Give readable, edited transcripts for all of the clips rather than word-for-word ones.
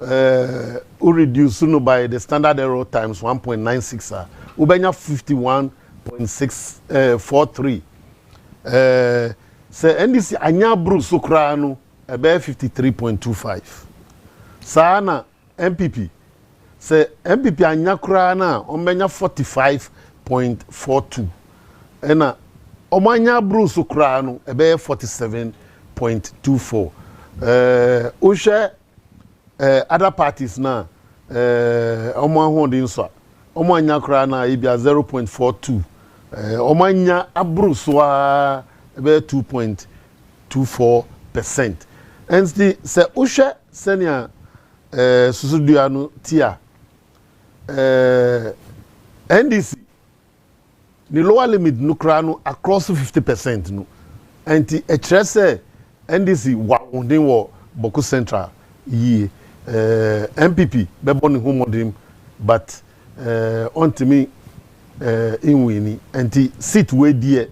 we reduce by the standard error times 1.96 ubenya 51.643 say ndc anya bru so kra no ebe 53.25 sana MPP say MPP anya kra na omenya 45.42 ena omanya bru so kra no ebe 47.24 ushe other parties na omo ahondin so omo anya kra na ibia 0.42 omo anya abru so ebe 2.24%. And the se ushe senior susudua no tia NDC the lower limit no kra no across 50% no and the say NDC wa ondin wo Boku Central ye MPP bebo ni humodin but on to me in winning and the seat we die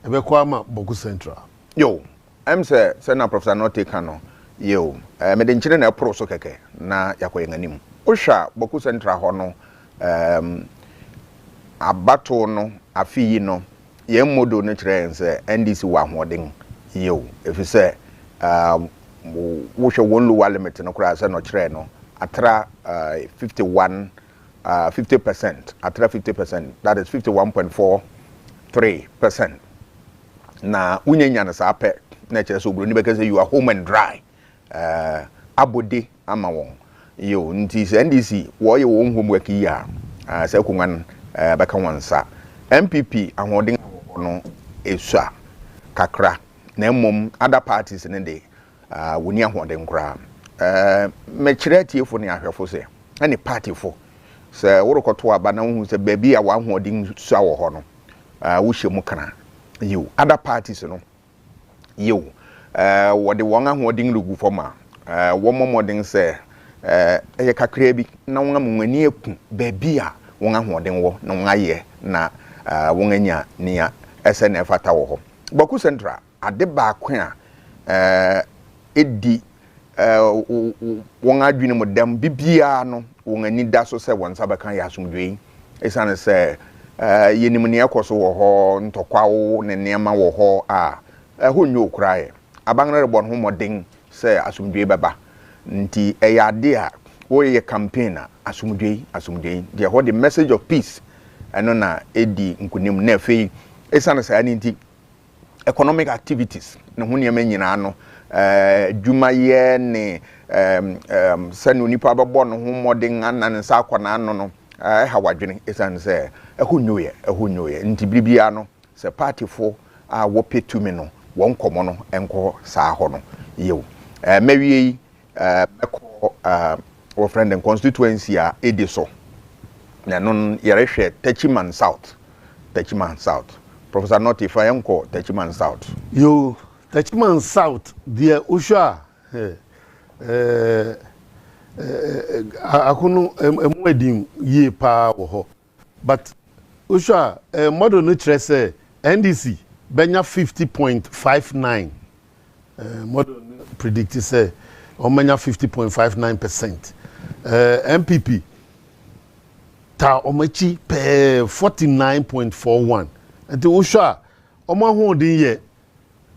ebe kwa ma Boku Central yo I'm say na professor not take no yo me de nchire na pro so keke na yakoye nganim ohwa Boku Central ho no abato no afiyi no ye modo no kire nse NDC wa hoden yo if you say wo hwe won lower limit no kura say no kire no atra 50% atra 50%, that is 51.43%. na unyenya na sa pe na kire so bro ni because you are home and dry abode ama won yo nti se NDC wo ye won homework yi a se kunwan baka wansa MPP ahoden no esua kakra na mom other parties ne de woni ahoden kra me kire tiefo ne ahwefo se ani party fo se worokoto aba na hu se baby a wa ahoden sua wo ho no wo hyemu kana yo other parties no yo wo de won ahoden rugu foma wo momoden se eye kakra bi na won amwani eku baby a won ahoden wo na won aye na won anya nia SNF ata wo ho Boku Central ade ba kwa edi won adwene modam bibia no won ani da so se won sabaka ya asumdwe esane se yenim ne ekoso wo ho ntokwawo ne niema wo ho honyo krae abangne rebon ho modin se asumdwe baba nti eyade a wo ye campaign asumdwe de ho the message of peace eno na edi nkunim na afei esane se ani nti economic activities ne ho niema nyina no dwumaye ne sanu nipa babo no ho modin anan sa akwana no no ha wadwene esane se ehunyoye nti bibia no se party fo a wo petumi no won komo no enko sa ho no yew mawie eko wo friend and constituency a ediso na non yerehwe Techiman South Professor Notify enko Techiman South yo Techiman South dia usha akunu emwedim ye pa wo ho but usha model no kire say NDC benya 50.59 model predict say omenya 50.59%. MPP ta omachi pe 49.41 and usha omahondin ye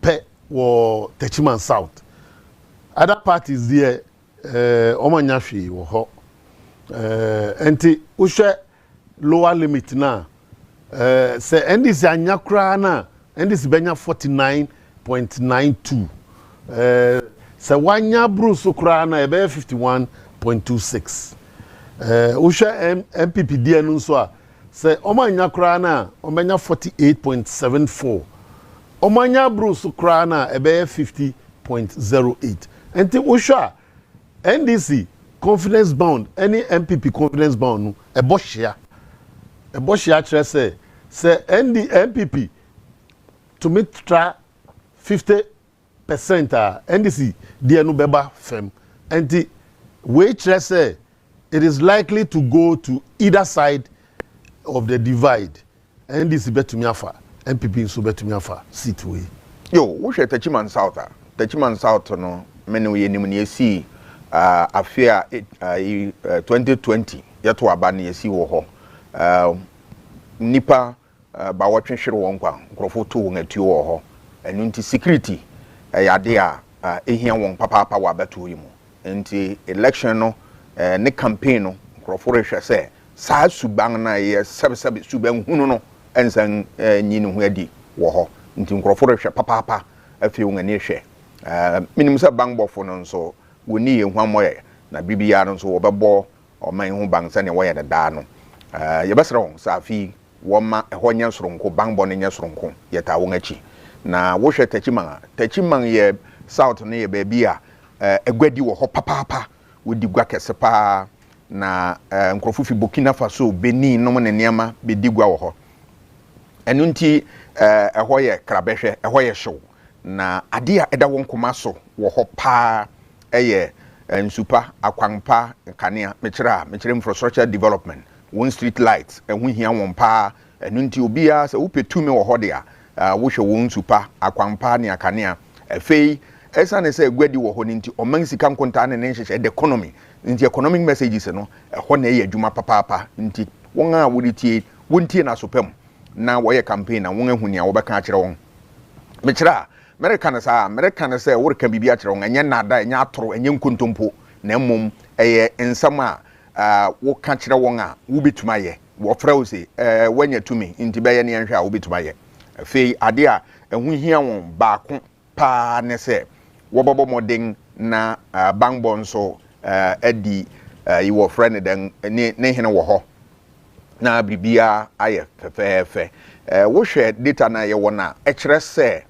pe wo Techiman South other parties there omanya hwe wo ho enti usha lower limit na say NDC anya kra na NDC benya 49.92 say wanya bru so kra na ebe 51.26 usha MPP dia no so a say omanya kra na omenya 48.74 omanya bru so kra na ebe 50.08 enti usha NDC confidence bound any MPP confidence bound no ebohia kire say MPP to meet 50% NDC dia no beba fem enti we kire say it is likely to go to either side of the divide NDC betumi afa MPP so betumi afa seat we yo wo hwe Techiman South no mene we yenim ne esi afia 2020 yeto aba na yesi wo ho nipa ba wotwehwere won kwa nkrofo to won atuo wo ho enu nti security yade a ehia won papa wa beto yi mu nti election no ne campaign no nkrofo rehwe se saa suban na ye sebe suban hunu no ensan nyini ho adi wo ho nti nkrofo rehwe papa afi won ani hwe minim se bangbofo no nso woni ye hwamoye na bibia no nso wobebo oman ho bang se ne wo ye da no ye besere won safi woma ehonya soronko bangbo ne nya soronko yeta won achi na wo hwe tachiman ye south ne ye baabi a egwadi wo ho papa wodi gwa kese pa na nkrofu fi Burkina Faso Benin no ne niama bedi gwa wo ho enu nti eho ye krabehwe eho ye hyew na ade a eda won koma so wo ho pa eye nsupa akwanpa kanea mekire infrastructure development one street lights ehu hia won pa enu nti obia se wopetumi wo ho de a wo hwe won nsupa akwanpa ne akanea efei esa ne se gwadi wo ho nti oman sika nkonta ne nhyehyɛ the economy nti economic messages no ho na ye adwuma papa nti won a woditie wontie na sopam na wo ye campaign na won ahu ne a wo bɛka akire won mekire America na say worka bibi akire won anya nada anya atoro anya nkontompo na mmom eye nsam a wo ka kire won a wo betuma ye wo fra wo se wanya tumi nti bɛyɛ ne nhwe a wo betuma ye afei ade a ehu hia won baako pa ne se wo bobo modern na bangbo nso edi yiwo friend den ne hene wo ho na bibia aye fefefe wo hwe data na ye wona ekire se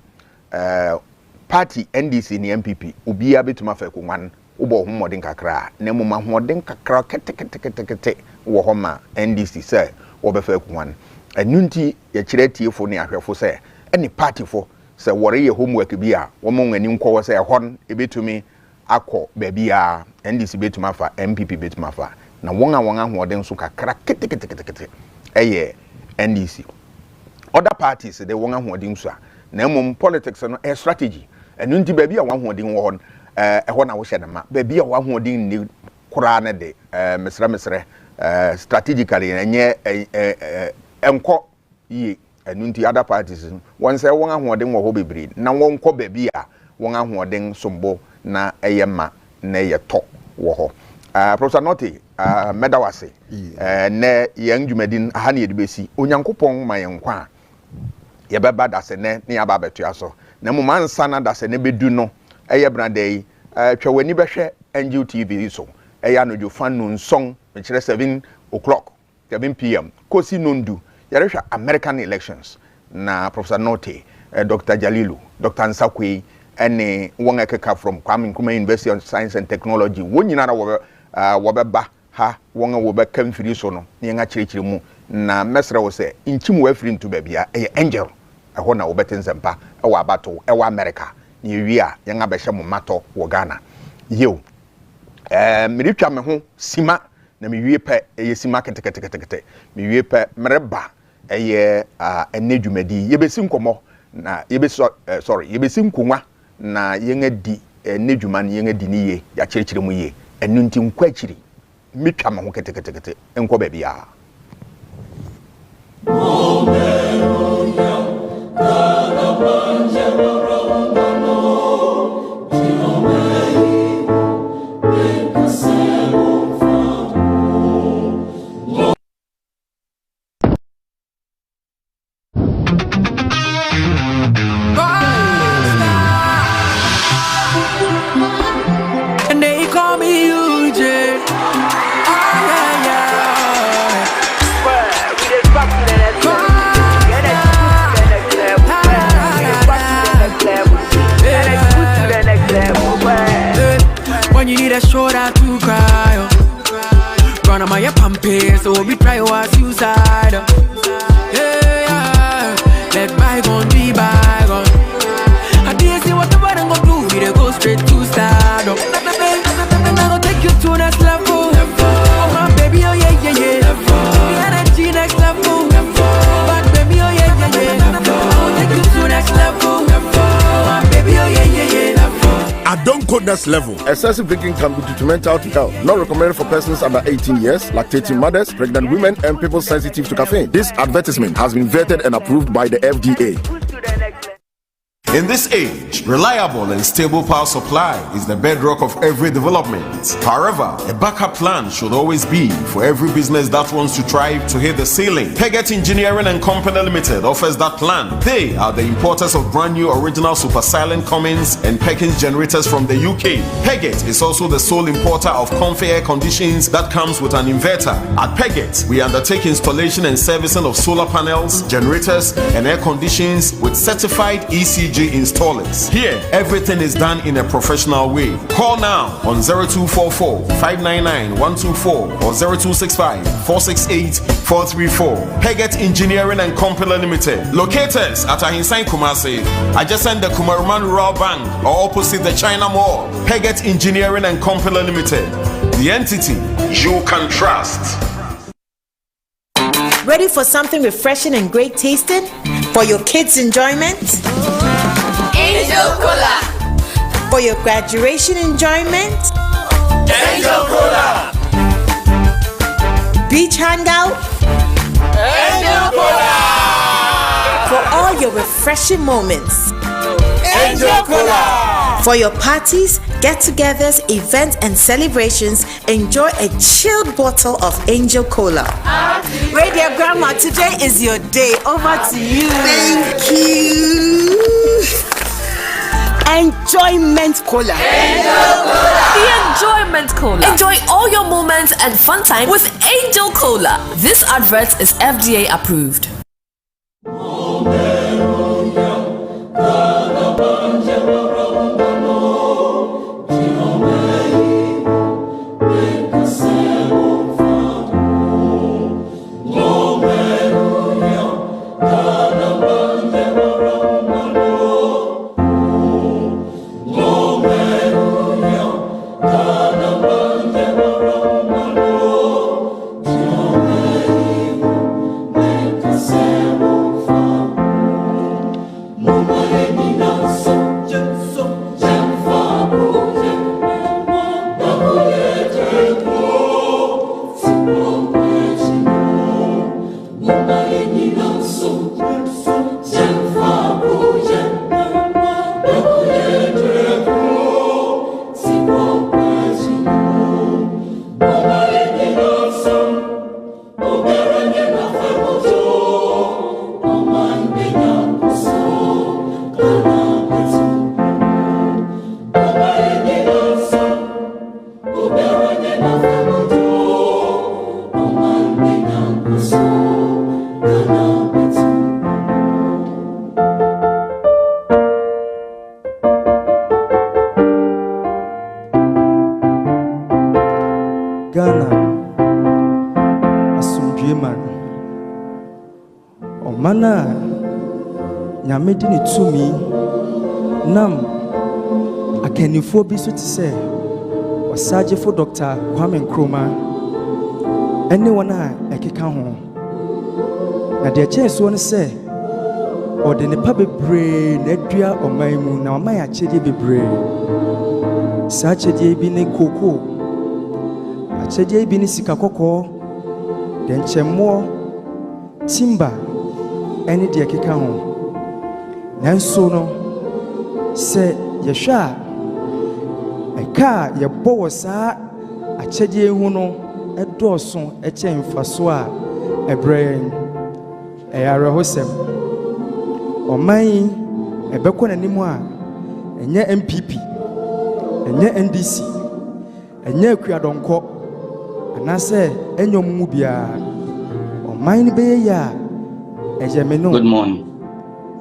party NDC ni MPP obia betuma fa kunwan ubo ho modern kakra na muma ho modern kakra kete wo ho ma NDC se wo be fa kunwan enunti ye kire tiefo ne ahwefo se any party fo se wore ye homework bi a wo mo ngani nkwo se hon ebetumi akọ baabi a NDC betuma fa MPP betuma fa na won ahoden so kakra kete eye NDC other parties they won ahoden so a na mum politics no strategy enu nti baabi a won ahoden wo hon ho na wo hye na ma baabi a won ahoden ni kura na de mesre strategically enye enko yi enu nti other parties won say won ahoden wo ho bebre na won kọ baabi a won ahoden sombo na eyema na yeto wo ho Professor Notti medawase ne yang dwumadin aha ne yedibesi onyankopon ma yenkwa ye beba dase ne aba betua so na mumansa na dase ne bedu no eye brandai twawani behwe Angel TV so eye no fan no nson mekire 7 o'clock 7 pm kosi nondu yarehwa American elections na Professor Notti Dr. Jalilu Dr. Nsakwe ene won ekeka from Kwame University of Science and Technology wonyina na wobeba ha won wobe kamfiri so no ne nga kirikiri mu na mesre wo se nchim wa afiri ntu babia Angel eho na wobete nsempa ewa abato ewa America ne wi a ye nga behye mu mato wo Ghana yew miritwa me ho sima na miwie pe sima kete miwie pe mreba enedwumadi yebesi nkomo na yebesi nkonwa na yenga di nedwuma na yenga di niye ya kirikiri mu ye enu nti nkwa kiri mitwa ma ho kete enko ba bia shoulder to cry. Run on my pampas, so we try was suicide. Yeah, let bygone be bygone. I didn't see what the bottom gonna do. We go straight to stardom. And I go take you to next level. Oh my baby, oh yeah. The energy next level. But baby, oh yeah. I go take you to next level. Oh my baby, oh yeah. I don't go next level. Excessive drinking can be detrimental to health. Not recommended for persons under 18 years, lactating mothers, pregnant women, and people sensitive to caffeine. This advertisement has been vetted and approved by the FDA. In this age, reliable and stable power supply is the bedrock of every development. However, a backup plan should always be for every business that wants to thrive to hit the ceiling. Peggett Engineering and Company Limited offers that plan. They are the importers of brand new original super silent Cummins and Perkins generators from the UK. Peggett is also the sole importer of comfy air conditions that comes with an inverter. At Peggett, we undertake installation and servicing of solar panels, generators, and air conditions with certified ECG installers. Here, everything is done in a professional way. Call now on 0244 599 124 or 0265 468 434. Peggett Engineering and Company Limited. Locators at Ahinsan Kumasi, adjacent the Kumaruman Rural Bank or opposite the China Mall. Peggett Engineering and Company Limited. The entity you can trust. Ready for something refreshing and great tasting for your kids' enjoyment? Angel Cola. For your graduation enjoyment? Angel Cola. Beach hangout? Angel Cola. For all your refreshing moments? Angel Cola. For your parties, get-togethers, events, and celebrations, enjoy a chilled bottle of Angel Cola. Radio Grandma, today is your day. Over to you. Thank you. Enjoyment Cola. Angel Cola. The Enjoyment Cola. Enjoy all your moments and fun time with Angel Cola. This advert is FDA approved. Ghana, asumdue man. Omana, nyamedi ni tumi. Nam, akenifo bi so ti se. Wasaje for Dr. Kwame Nkrumah. Anyone ekeka ho. Na de chance won se. Ode ne pa bebre na adua oman mu na oman ya chede bebre. Sa chede bi ne koko. Achede bi ni sika kokko den chemmo timba eni de keka ho nanso no se yehwa eka yebo wo saa achede hu no edoso eche mfaso a ebrɛn eyare hosem oman ebekɔ nanim a enye MPP enye NDC enye akuadonko anase enyom mu bia oman be ya ejemeno. Good morning.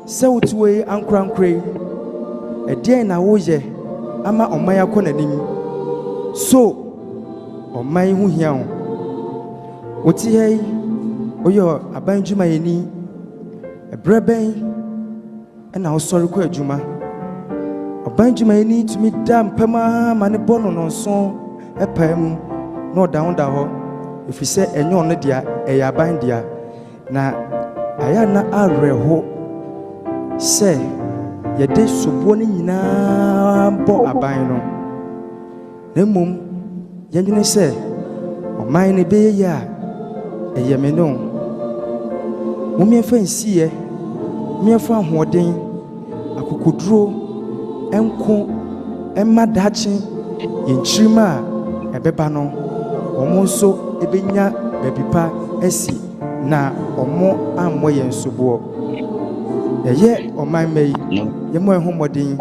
Se wotuwe ankrankre edien na woye ama oman akɔ nanim so oman hu hia ho woti hei oyo abanjuma yeni ebreben na osori kɔ adwuma abanjuma yeni tumi da mpama ma ne bono no so epam no down ho efise enyo no dia eyaban dia na aya na areho se yede sobo ni nyina bo aban no na mmom yɛndwene sɛ ɔman no bɛyɛ yɛ a ɛyɛ me no mommɛmfa nsiiɛ mmɛmfa ahoɔden akokoduro ɛnko ɛma daakye yɛnkyirima a ɛbɛba no ɔmo nso ɛbɛnya baabi pa asi na ɔmo ammɔ yɛn soboɔ yɛyɛ ɔman ma yi yɛmmɔ yɛn ho mmɔden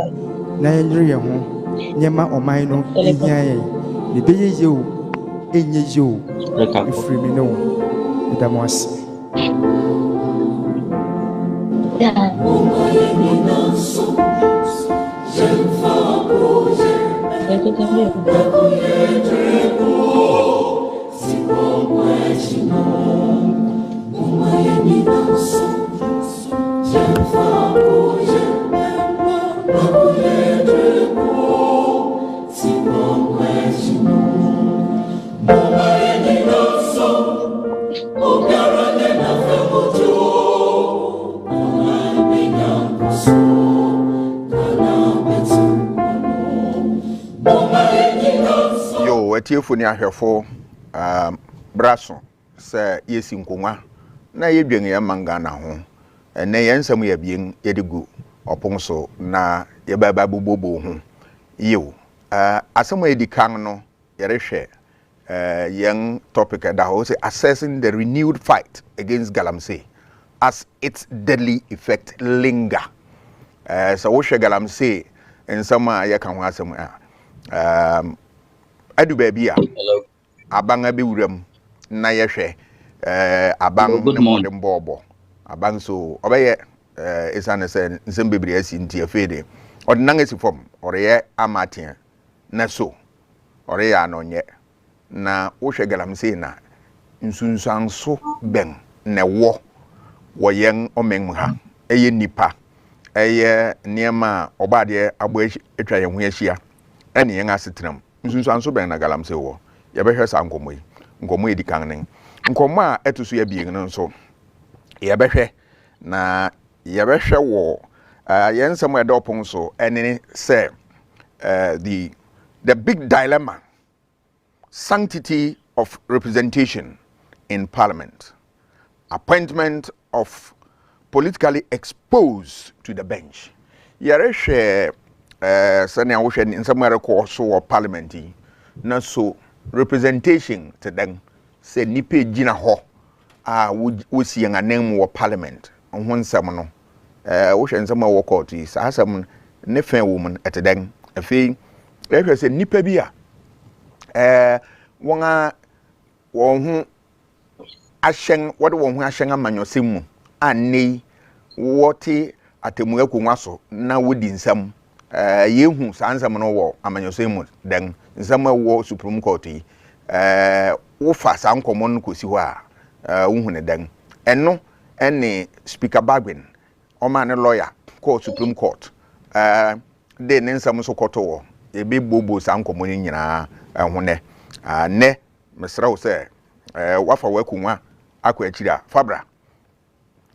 na yɛnyere yɛn ho nyɛma ɔman no ɛhia yɛn ne bɛyɛ yie o ɛnyɛ yie o ɛfiri me ne wo ɛda mo ase Tiefo ni ahwefo braso se yesi nkonwa na yedwen ye manga na ho ene yensam ya bien yedigu opon so na ye baba bobobo ho yo asemo edikan no yerehwe young topic da ho say assessing the renewed fight against galamsey as its deadly effect linger so wo hwe galamsey ensama ye kan ho asem adu baby a abanga be wuram na yehwe abang ne modem bobo abang so obeye isane se nsem bebre asi ntie fede odnan asi fom oreye amatia na so oreye anonye na wohwe galamsey na nsunsanso ben ne wo yen omen ha eye nipa eye niema obade abo etwa ye ho ahia ene yen asetram nsunsanso ben na galamsey wo ye behwe sa nkomo edi kan nen nkomo a etuso ya bieng no nso ye behwe na ye behwe wo yensam e dopon so ene say the big dilemma, sanctity of representation in parliament, appointment of politically exposed to the bench. Yere hwe sani awo hwe nsam rekɔ so wɔ parliament yi na so representation to them say nipa gina hɔ a wo si yan anan wɔ parliament ho nsam no wo hwe nsam wɔ court yi sa asam ne fan wo mun eteden afei ehwe say nipa bi a wɔn ho ahyɛn wɔde wɔn ho ahyɛn amanyɔsɛm mu anei wɔte atemu akonwa so na wodi nsam yehu sansam no wo amanyɔsɛm den nsam wo supreme court yi wo fa sankomo no kosi ho a wo hu ne den eno ene speaker Bagwin o ma ne lawyer court supreme court de ne nsam so koto wo e be bobo sankomo ni nyina ho ne ne mesra wo se wafa wakunwa akwa akira fabra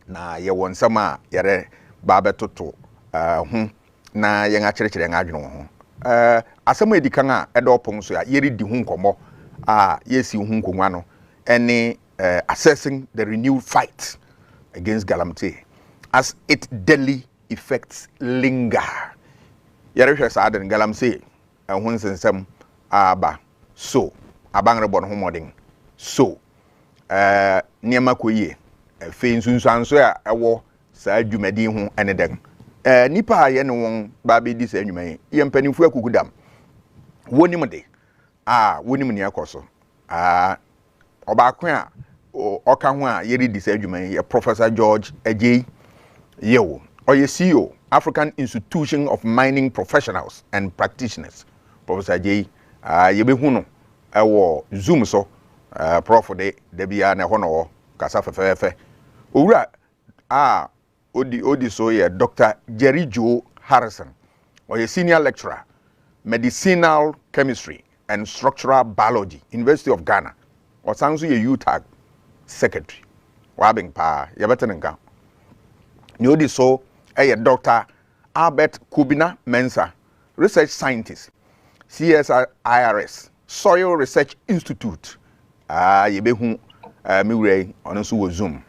na ye won nsam a yere ba betoto ho na yen a kyerɛkyerɛ yen adwene ho asɛm edi kan a ɛdɔpon so ya yeri di ho nkomo a yesi ho nkonwa no ɛne assessing the renewed fight against galamsey as its deadly effects linger. Yere hwɛ saa de galamsey ho nsensɛm aba so abang rebɔ ho modern so niema koyie fe nsunsuanso a ɛwɔ saa dwumadi ho ɛne den nipa ye ne won ba be di sa nwuma ye mpanimfu akukudam wonim de wonim ne akoso obakon a oka ho a ye di sa nwuma ye Professor George Ajay yewo oye CEO African Institution of Mining Professionals and Practitioners. Professor Ajay ye be hu no ewo Zoom so prof de bia na ho no kasa fefefe owura Odi so ye Dr. Jerry Joe Harrison, or a senior lecturer, medicinal chemistry and structural biology, University of Ghana, or Sansu ye UTAG secretary. Wabing pa yabetenenka. Odi so a Dr. Albert Kubina Mensah, research scientist, CSIRS Soil Research Institute yebehu me wure ono so wo Zoom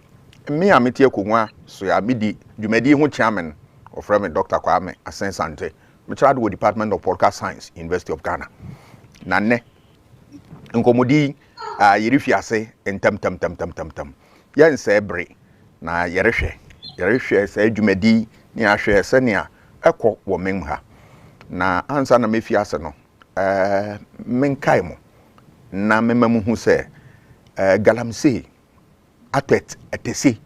me a metie konwa so ya medi dwumadi ho chairman of Reverend Dr. Kwame Asah-Asante me trad wo Department of Political Science University of Ghana na ne nkomodi yerifiase entam yen se bre na yerehwe se dwumadi ni ahwe se ne a ekọ wo mem ha na ansa na mefiase no menkai mo na memamu hu se galamsey atet etese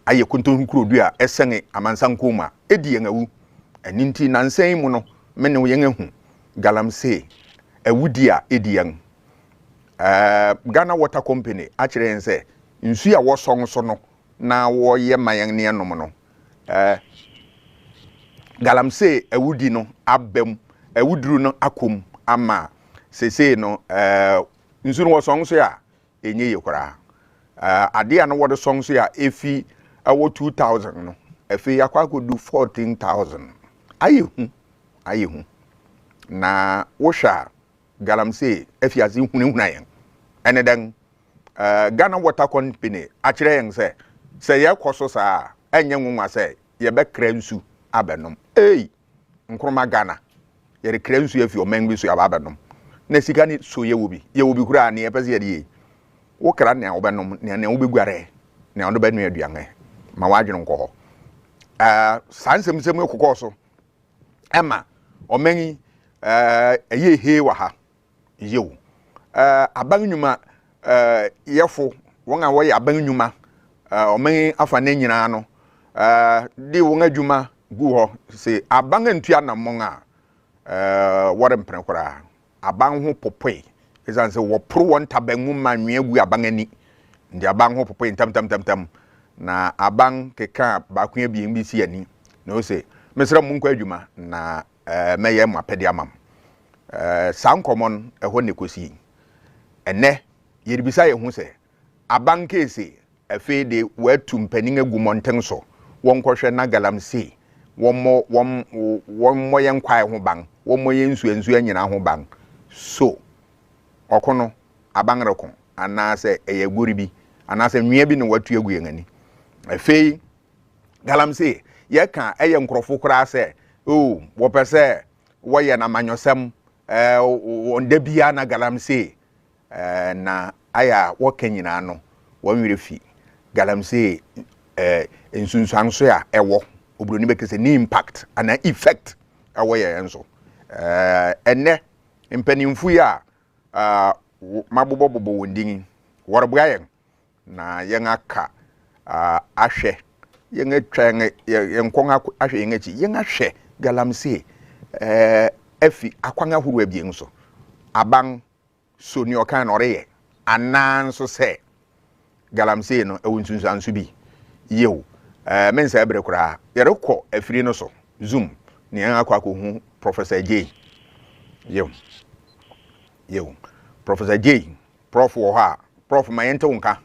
aye kunton kurodu a esene amansanko ma edi yen awu aninti nansen mu no mene wo yen ahu galamsey awudi a edi yen Ghana Water Company akire yen se nsu a wo song so no na wo ye mayen ne enom no galamsey awudi no abem awuduru no akom ama sese no nsu no wo song so ya enye yekora ade a no wo de song so ya efi awo 2000 no efi yakwa ko du 14000 ayehu na wo sha galamsey efi azi hunehuna yen ene den Ghana Water Company akire yen se ye koso sa enye nwunwa se ye be kra nsu abenom nkroma Ghana ye re kra nsu efi o mengbi so ya abenom na sika ni so ye wobi kura na ye pese ye die wo kra ne obenom ne wo beguare ne ondo be nu aduan ma wadwene nko ho sansem ekokọ so ema omenyi eye he wa ha yewu aban nyuma yefo won a wo ye aban nyuma omenyi afa na nyina no di won adwuma gu ho se aban antua na mon a wore mpren kora aban ho popoi ezan se wo pro won tabangu manwe gu aban ani ndi aban ho popoi tam na aban keka ba kwa bi mbisi ani no se mesra mu nkwa adwuma na meye mu apede amam sankomon eho ne kosi ene yeribisa ye hu se aban kese afi de watu mpanin agu monten so won kohwe na galamsey won mo yen kwai ho ban won mo yen nsu anyina ho ban so okono aban rekon anase eye goribi anase nwia bi ne watu agu yen ani afi galamsey ye kan eye nkrofo kura se wo pese wo ye na manyosem onda bia na galamsey na aya wo kanyina no won wirefi galamsey ensunsuan so ya ewo obroni bekese ni impact ana effect ewo ye enso enne mpanimfu ya mabobobobo wondin worobga yen na yen aka ahwe yen atwan yen kon ahwe yen achi yen ahwe galamsey efi akwan ahuru abien so aban so ni okan oreye anan so se galamsey no ewunsunsuan so bi yew mensa ebre kura yerekọ afiri no so Zoom ni an akwa ko hu Professor J yew Professor J prof wo ha prof mayente wonka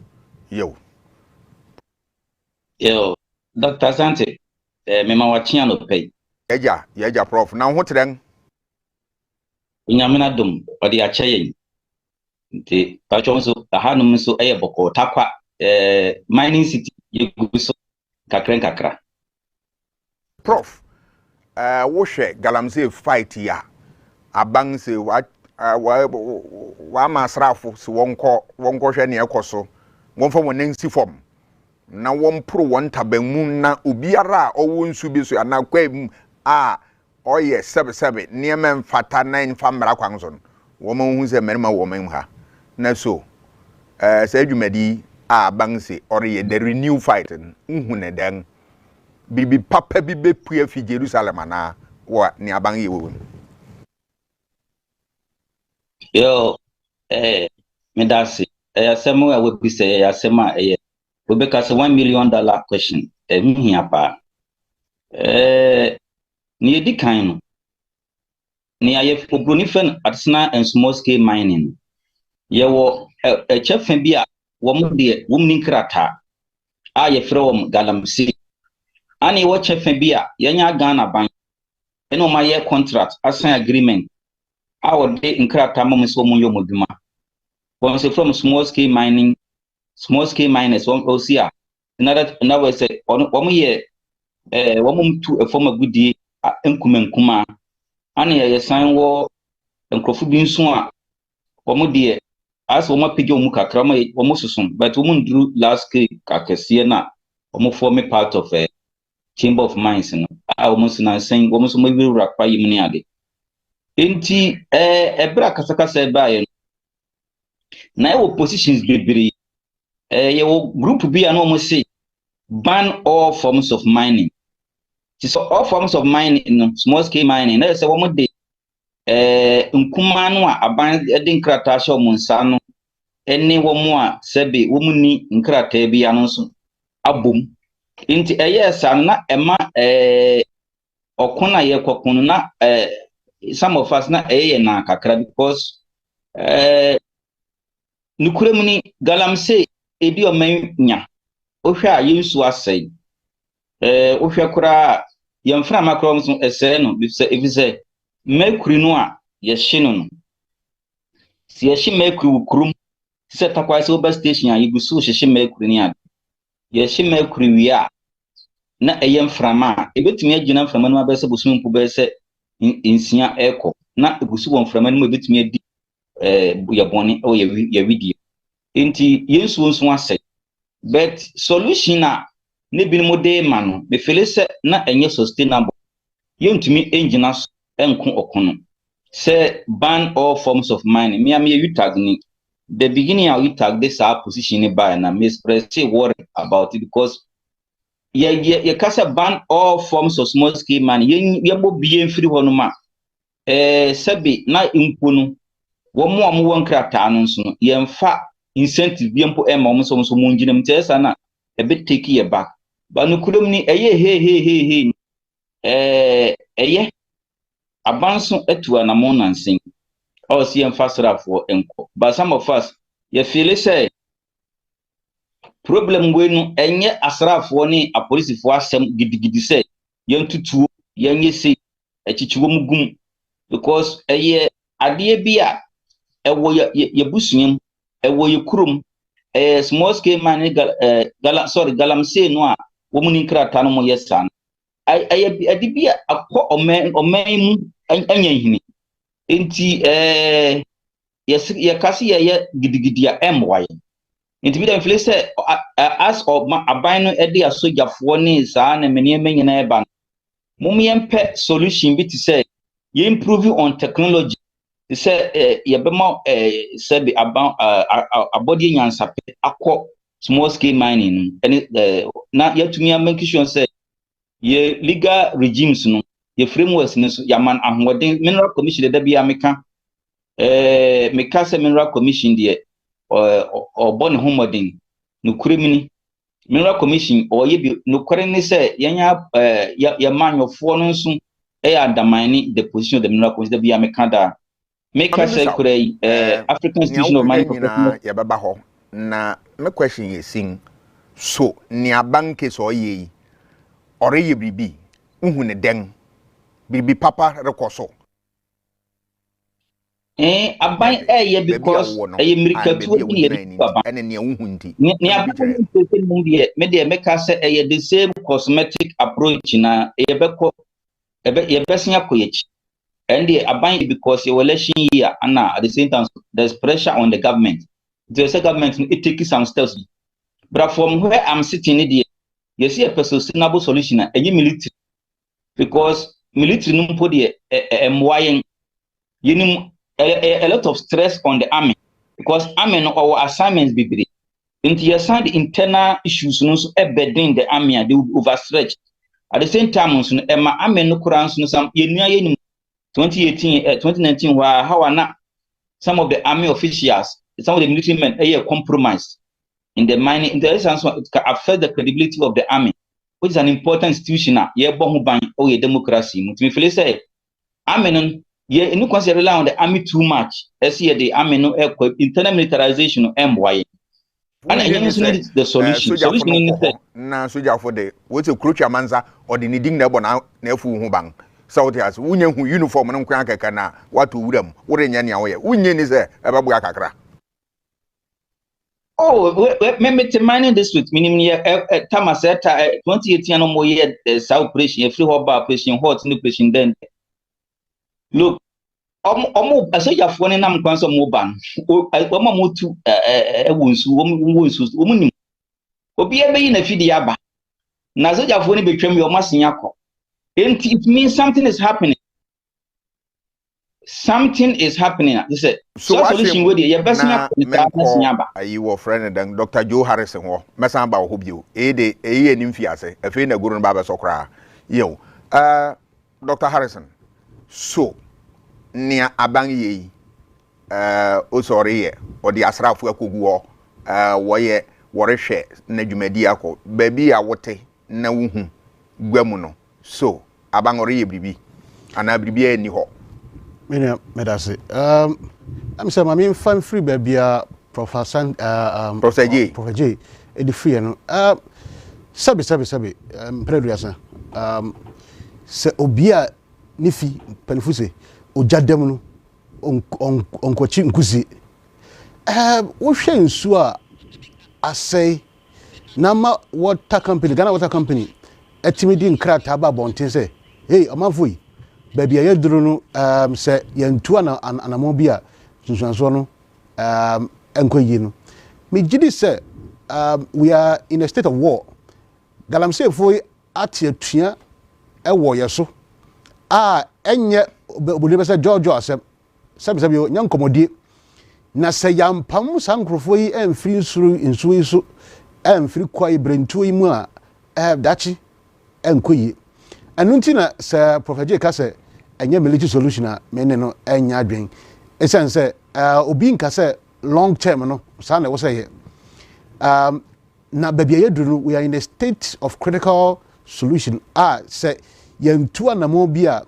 yew Dr. Asante mema wachia no pay yeja prof na ho tren nyamena dum odi achaye nti pacho so hanum so boko takwa mining city yeguso kakra prof wo hwe galamsey fight ya aban se wa masrafo se wonko hwe ne ekoso wonfa wonen si form na won pro won tabanmu na obiara owo nsu bi so ana kwam oye 77 niema mfata 9 famra kwanso wo ma hu se merima wo men ha na so se adwumadi aban se ore the renew fight nhu ne den bibi papa bi bepu afi Jerusalem na wa ni aban ye wo medasi asemu we bi se asema we be ka se $1 million question hia pa ni edi kan no ni aye obroni fen artisanal and small scale mining ye wo chefa bi a wo mu de wo mni krata ye frɛ wo galamsey ani wo chefa bi a ye nya Ghana ban eno ma ye contract assign agreement our day in Kratamum so Muyomuduma. Once from small scale miners, one OCR. Another say, one year, one to a former good day, Uncumen Kuma, Annie, a sign war, and Crofubin Swa, one dear, as one pigeon muka crama, almost but woman drew last Kakasiana, almost form a part of a chamber of mines, and I almost not saying almost maybe rock by Ymuniadi. Inti, a bracasaka said by now positions be your group be an almost say ban all forms of mining. So all forms of mining, small scale mining. That's a woman day. Nkumanwa aban edin krata sho munsano ene womo sebe womuni nkrata bi anonso abom inti san na ema okona ye kokunu na some of us na na kakra because nukurem ni galamse ebi o manya ohwa yensu asai ohwa kura yemfra makrom so ese no bise mercury no a yehye no si yehye mercury kurum se takwa se oba station a yigusu hye mercury ni a yehye mercury wi a na eyemframa ebetumi agina mframa no abese bosum mpu bese insia eko na egusu won mframa no ebetumi adi yaboni o ya video enti yensu nso ase but solution na ne bi mo de ma no me feel se na enye sustainable yentumi engina enko okono say ban all forms of mining me am you tag ni the beginning how you tag this our position by na me express worry about it because ye kasa ban all forms of small scale mining ye bo bien free hono ma sabi na impunu wo mo am won krata no so ye mfa incentive bi mpo ema mo so mo ngina mtesa na e bit take ye back ba no kulum ni eye eye abanso etua na mo nansen or see emphasize for enko but some of us you feel say problem we no enye asrafo ni a police for asem gidigidi say yentutuo yenye say echichiwo mugum because eye ade bia ewo ye busunyam ewo ye kurum small scale mining galamse no a wo muni krata no mo yesan ade bia akọ omen mu anyahini enti ye kasi ye gidigidi a emwaye enti bi dem feel say as of aban no ede asojafo ni saa na meniem nyina eba mumyempe solution bi to say ye improve on technology to say ye bema say about abodi nyansape akọ small scale mining and na yetumi make sure say ye legal regimes no ye frameworks no so yaman ahoden mineral commission da bia meka say mineral commission de bon homodin no kuremini mineral commission o ye bi no kore ni say yenya ye manyofo no so adamani the position of the mineral commission da bia meka da meka say kure African Institution of Mining Professionals ye baba ho na me question ye sing so ni abanke so ye ore ye bibi uhu ne den bibi papa rekoso aban ye because mirika tu ni ye baba ene ne uhu nti ni aban me de meka say the same cosmetic approach na ye beko ye person akoyechi and the aban because your election year and at the same time there's pressure on the government. The government it takes some steps. But from where I'm sitting here, you see a sustainable solution and military because military no put the a lot of stress on the army because army no our assignments be big. Into your side internal issues no so burden the army they will overstretch. At the same time so army no kurans no some 2019 where how some of the army officials, some of the military men compromise in the mining. In the essence, it can affect the credibility of the army, which is an important institution. Or democracy. Me feel say, army no, no consider rely on the army too much. As here the army no internal militarization of MY. And I need the solution. Solution in na soja for the what's a crucial manza or the needing the bona nefu hubang. South has unye hu uniform no nkwa kaka na watu wuram wore nya ne awoye unye ni se ebabu akakra. Oh, me mining district minimum year Tamaseta 2018 no more year South operation free hub operation hot new operation then. Look, asojafo ne nam kwan so mo ban. Omo mo tu wonsu omunim. Obi ebe yi na fidi aba. Na asojafo ne betwam yo masen yakọ. It means something is happening. Something is happening. This is so solution with your best you were friend and Dr. Joe Harrison wo mesan ba ho bio de eni mfiase afi na guru no ba be sokra yo Dr. Harrison so nia aban ye o sorry ye o di asrafo akogu wo ye worehwe na dwumadi akọ ba bi a wote na wuhu gwamu no so aban ore ye bibi ana bibi ani ho Mene medase I'm saying I mean fan free baby Professor J edi free no sabi predriasa se obia nifi penfuse ojadem no onkochi nkusi wo hwe nsu a asai na ma water company Ghana Water Company etimidi nkrata ba bonten se hey amafoi baby ya duru no se yentu anamo bia sunsunso no enkoyi no me gidi se we are in a state of war galamsey foi ati atua ewo yeso enye obodi be se jojo asem sabi nyankomodie na se yampam sankrofo yi emfiri nsu yi so emfiri kwai brentu yi mu a dachi enkoyi anunti na se Prophet J ka se enye military solution a mene no enya adwen esense obi nka se long term no sa na wo se ye na babia yeduru we are in a state of critical solution se yentu anamo bi a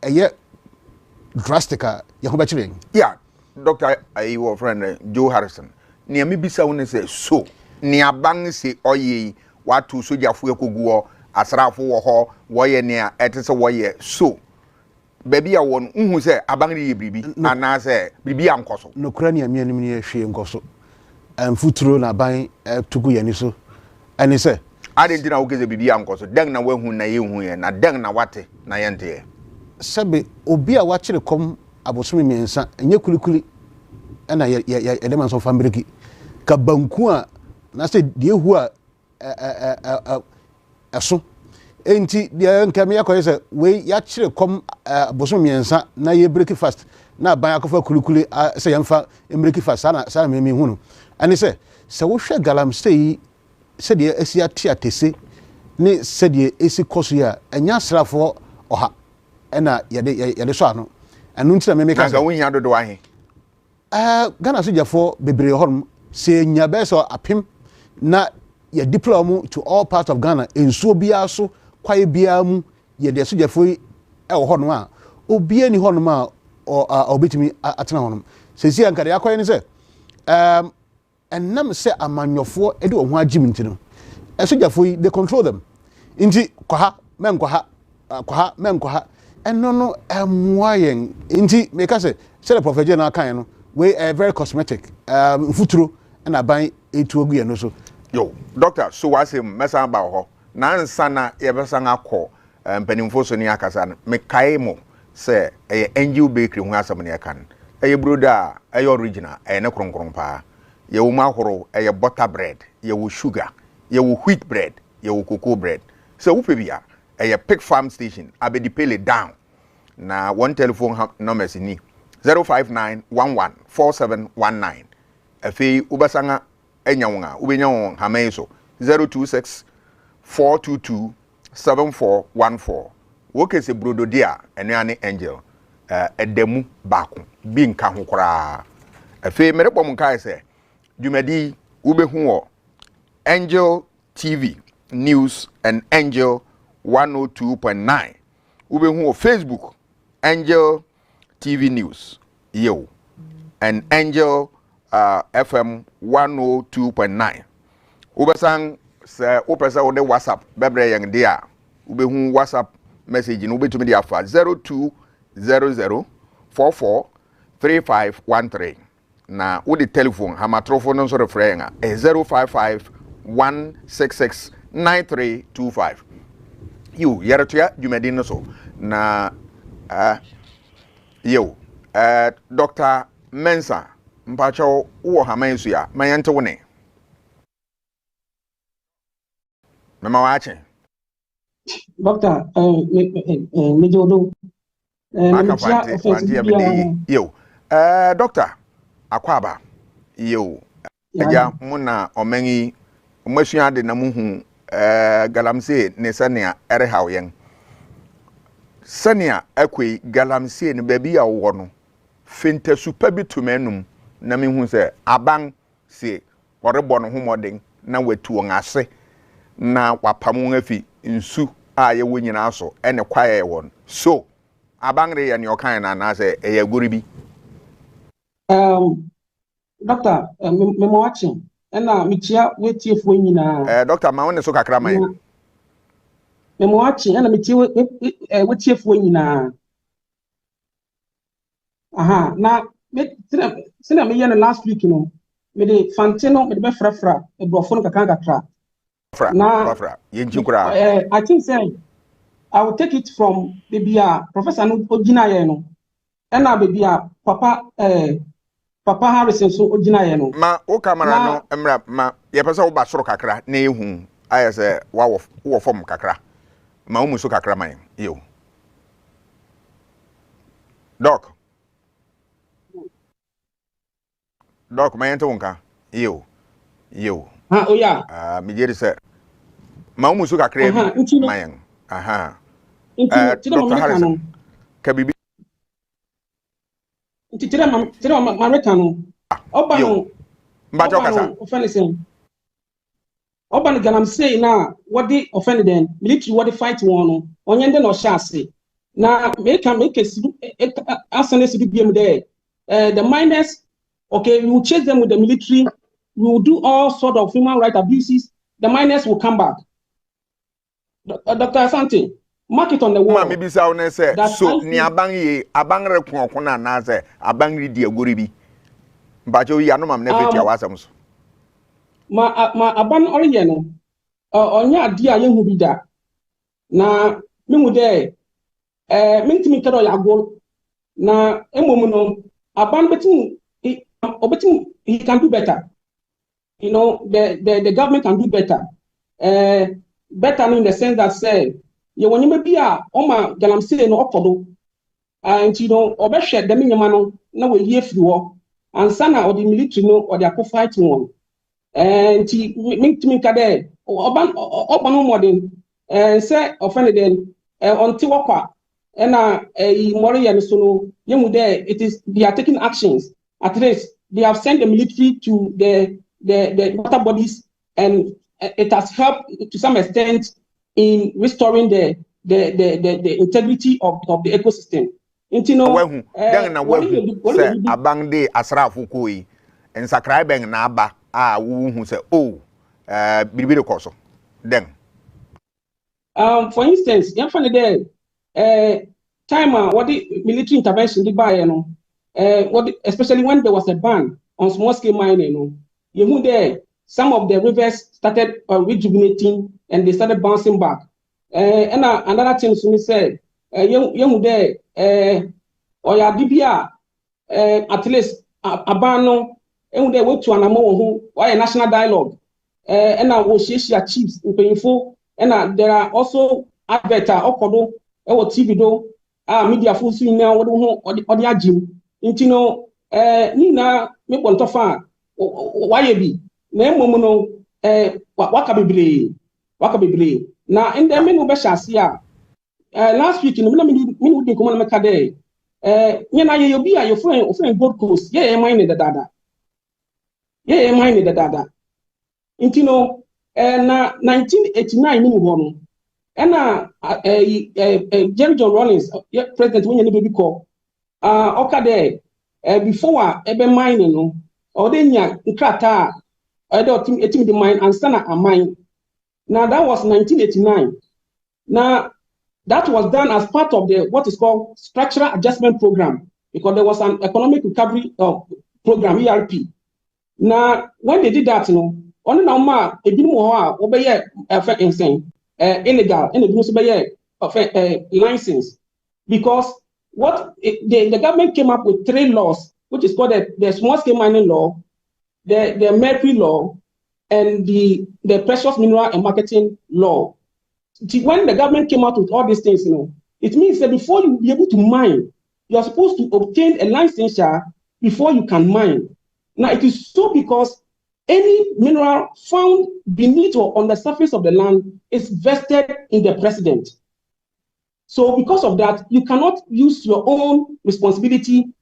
eye drastica ye ho be kire yeah Dr. Ayo friend Joe Harrison ni me bisa won say so ni aban se oye watu sojafo ekoguo asrafo wo ho woye ne a etese woye so baby a won hu se abangri ye bribi ana se bribi ankoso no kura ne amianim ne hwe nkoso amfuturo na ban tugu yani so ani se ade ndina wo geze bribi ankoso den na wahu na ye hu ye na den na wate na yente ye sebe obi a wachire kom abosumi miensa enye kulikuli na ye dem so fambriki ka banku a na se die hu a eso enti de nkame yakoye se we ya kire kom boso miensa na ye breakfast na ban akofa kulikuli se yemfa breakfast na sa me hunu ani se wo hwe galamsey se de esi atiatese ne se de esi koso ya enya srafo oha ena yede so ano anu ntina me meka ga wohia dodo ahe Ghana sojafo bebre horum se nya be so apem na ye deploy mu to all parts of Ghana ensuo bia so kwae bia mu ye de sojafo e wo hono a obia ni hono ma obetimi atena hono se si anka de akoye ni se enam se amanyofo e de wo ho agim ntino sojafo they control them inti kwaha menkwaha eno no emwayen inti meka se the Prophet J na kan no we very cosmetic futuro na ban etu ogu ye no so yo doctor so wase mesa ba ho na nsa na ye besa akọ mpanimfo so ni akasa no me kai mo se angel bakery hu asam ne kan broda original ne kronkron pa ye wo mahoro butter bread ye wo sugar ye wo wheat bread ye wo cocoa bread so wo pe bia pig farm station abedi pele down na one telephone number ni 059114719 afi ubasanga enyawunga ubenyawun hameso 026-422-7414 wokese brodo dia eno ane angel edemu baako bi nka ho kora afi merebom nka ese dwumadi ubehu wo Angel TV News and Angel 102.9 ubehu wo Facebook Angel TV News yo and Angel FM 102.9 ubesang se upesa ode WhatsApp bebre yang dia ubehu WhatsApp message no betumi di afa 0200443513 na wo the telephone hamatrofo no so refrain a 0551669325 you yeretua dwumadin no so na Dr. Mensa mpacho wo haman su ya mayante wo ne mama wache Doctor mejodo Doctor Akwaba aja muna omengi omasua de na muhu galamsey ne sania erehaw yen sania akwe galamsey ne baby a wo no fenta super bi tumenum na mehu se aban se orebo no homoden na watu ngase na wapam afi nsu a ye wonyina so ene kwaye won so aban re ye ne okan na se eye goribi Doctor memo watching na michia wetiefu nyina Doctor ma won so kakra man memo watching na michia wetiefu nyina aha na sina me yen last week no me de fantino me de frafra e brofo no kakra na yenchukura I think say I will take it from Bibia Professor no ogina ye no na Bibia Papa Harrison so ogina ye no ma o camera no emra ma ye pese wo ba soro kakra na ehu aye se wo form kakra ma o muso kakra man yo Doc ma yente wonka yo ha o ya mi jeri se ma o muso kakra man aha Dr. Harrison kabibi tira ma rekano oba no mbajo kasa offending oba no galamsey na what the offended military what the fight won no onyende no shase na make asane sidu biem there the miners okay we will chase them with the military, we will do all sort of human rights abuses, the miners will come back. Dr. Asante, mark it on the wall. Maybe so ni abang rekon na say abang ridi agoribi. Bajo ya no mam na feti awasam so. Ma aban oriye no. Onya ade a yehu bi da. Na memu de mentimi kedo ya gol. Na emom no aban betin he can do better. You know, the government can do better. Better in the sense that say you when you be a oma galamsey no okodo and you know obehwe the minyama no na we ye firi wo ansana or the military no or the akọ fight one and me ka there oban modern say offended then until wakwa na mori ye so no yemu there it is they are taking actions at least they have sent the military to the water bodies and it has helped to some extent in restoring the integrity of the ecosystem. You know, say abang de asrafu koi and sakraiben na aba who say bibi de koso then for instance yan fan there time what the military intervention did by especially when there was a ban on small scale mining you there some of the rivers started rejuvenating and they started bouncing back. And another thing to me said, you there, or ya dibia, at least abano, and they went to an amo or a national dialogue, and I will share chiefs in painful, and there are also adverta okodo, or TV do, media full swing now, or the gym, intino, Nina, me want to find, why be. Na emomuno waka bebre na ende me no be hyase a last week no me wudi komo na meka dey nya na ye obi a your friend Gold Coast ye mine the dada intino na 1989 ni ho no na Jerry John Rawlings president when you baby call oka dey before ebe mine no o dey nya nkrata the mine and stand a mine. Now that was 1989. Now That was done as part of the what is called structural adjustment program, because there was an economic recovery program ERP. Now, when they did that, only now ma illegal and license, because what the government came up with 3 laws, which is called the small scale mining law, the mercury law, and the precious mineral and marketing law. When the government came out with all these things, it means that before you be able to mine, you are supposed to obtain a licensure before you can mine. Now, it is so because any mineral found beneath or on the surface of the land is vested in the president. So because of that, you cannot use your own responsibility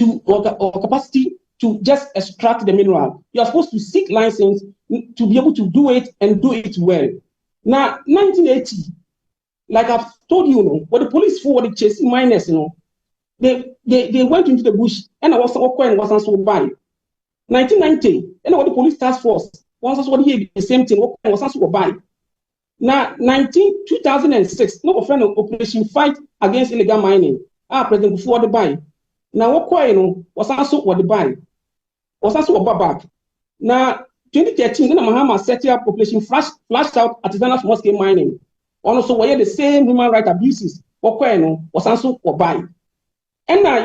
or capacity to just extract the mineral. You are supposed to seek license to be able to do it and do it well. Now, 1980, like I've told you, when the police forwarded chasing miners, they went into the bush and I was also by. 1990, and what the police task force was what the same thing was also by. Now, 2006, no friend of Operation Fight Against Illegal Mining. President before the buy. Now, what was also what the buy was also a back. Now, 2013, Mahama set up Operation Flashed Out Artisanal Small Scale Mining. Also, where the same human rights abuses was also what buy. And now,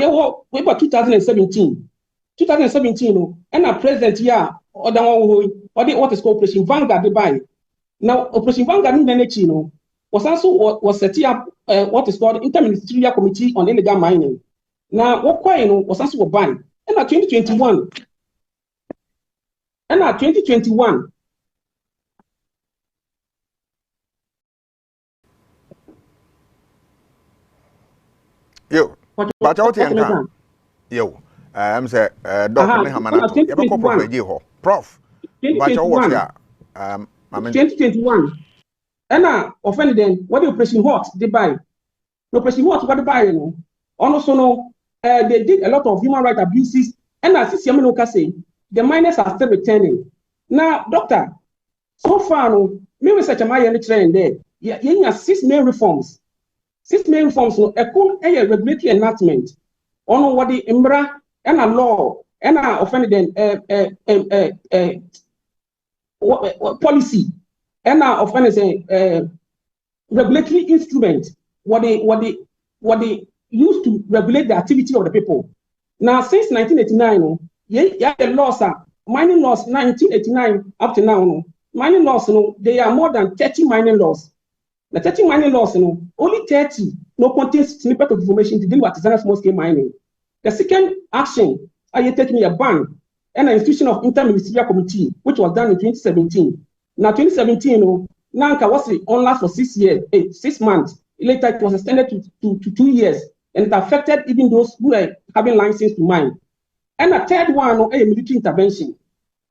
we about 2017. 2017, and our president here, or what is called Operation Vanguard, they buy. Now, Operation Vanguard in the was also was set up what is called Interministerial Committee on Illegal Mining. Now, what was also a buy. And now 2021. And now 2021. Yo, but out here, yo. I'm saying, Dr. Hamanato, you have a couple of Prof. 2021. And now, offended then, what the Operation Hot they buy? No Operation Hot, what they buy? Also, they did a lot of human rights abuses. And as Yaminoka say, the miners are still returning. Now, Doctor, so far, maybe such a minor trend there. You have 6 main reforms. 6 main reforms, a cool regulatory enactment on what the Imbra and a law and a offended policy and a offended regulatory instrument what they use to regulate the activity of the people. Now since 1989, the laws are mining laws 1989 up to now. Mining laws, they are more than 30 mining laws. The 30 mining laws, only 30 contains snippet of information to deal with artisanal small scale mining. The second action, I taking a ban and an institution of interministerial committee, which was done in 2017. Now, 2017, Nanka was on last for 6 months. Later, it was extended to 2 years, and it affected even those who are having license to mine. And the third one, a military intervention.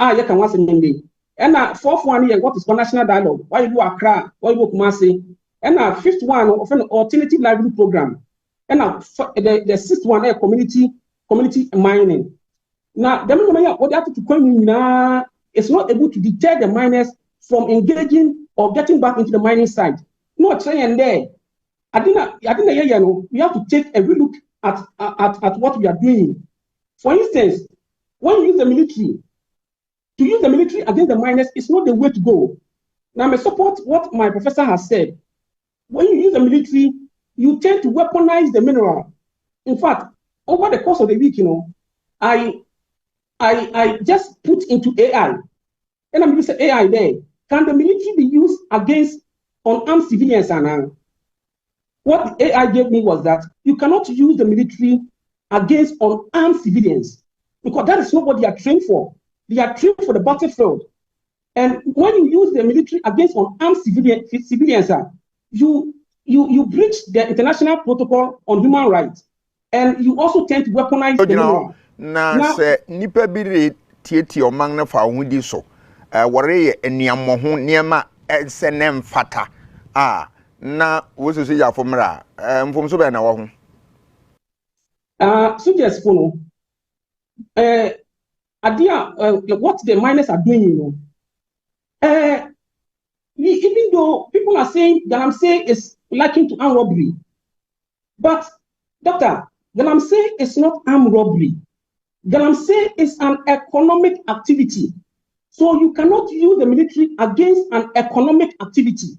You can once a Monday. And the fourth one, what is called national dialogue? Why you Accra? Why you Kumasi? And the fifth one, of an alternative livelihood program. And the sixth one, community mining. Now, the what they have to come in is not able to deter the miners from engaging or getting back into the mining site. No saying there. I didn't we have to take a real look at what we are doing. For instance, when you use the military, to use the military against the miners is not the way to go. Now, I support what my professor has said. When you use the military, you tend to weaponize the mineral. In fact, over the course of the week, I just put into AI, and I'm using AI there. Can the military be used against unarmed civilians? And what the AI gave me was that you cannot use the military against unarmed civilians because that is not what they are trained for. They are trained for the battlefield. And when you use the military against unarmed civilians, you breach the international protocol on human rights, and you also tend to weaponize the mineral. Now, say nipa bi tie o mang na fa ho di so. Wore ye eniamo ho niema senem fata. Na wo so ya fomra. Mfom so be na wo ho. So just follow. What the miners are doing, even though people are saying that I'm saying is likened to armed robbery. But, Doctor, Galamsey is not armed robbery. Galamsey is an economic activity. So you cannot use the military against an economic activity.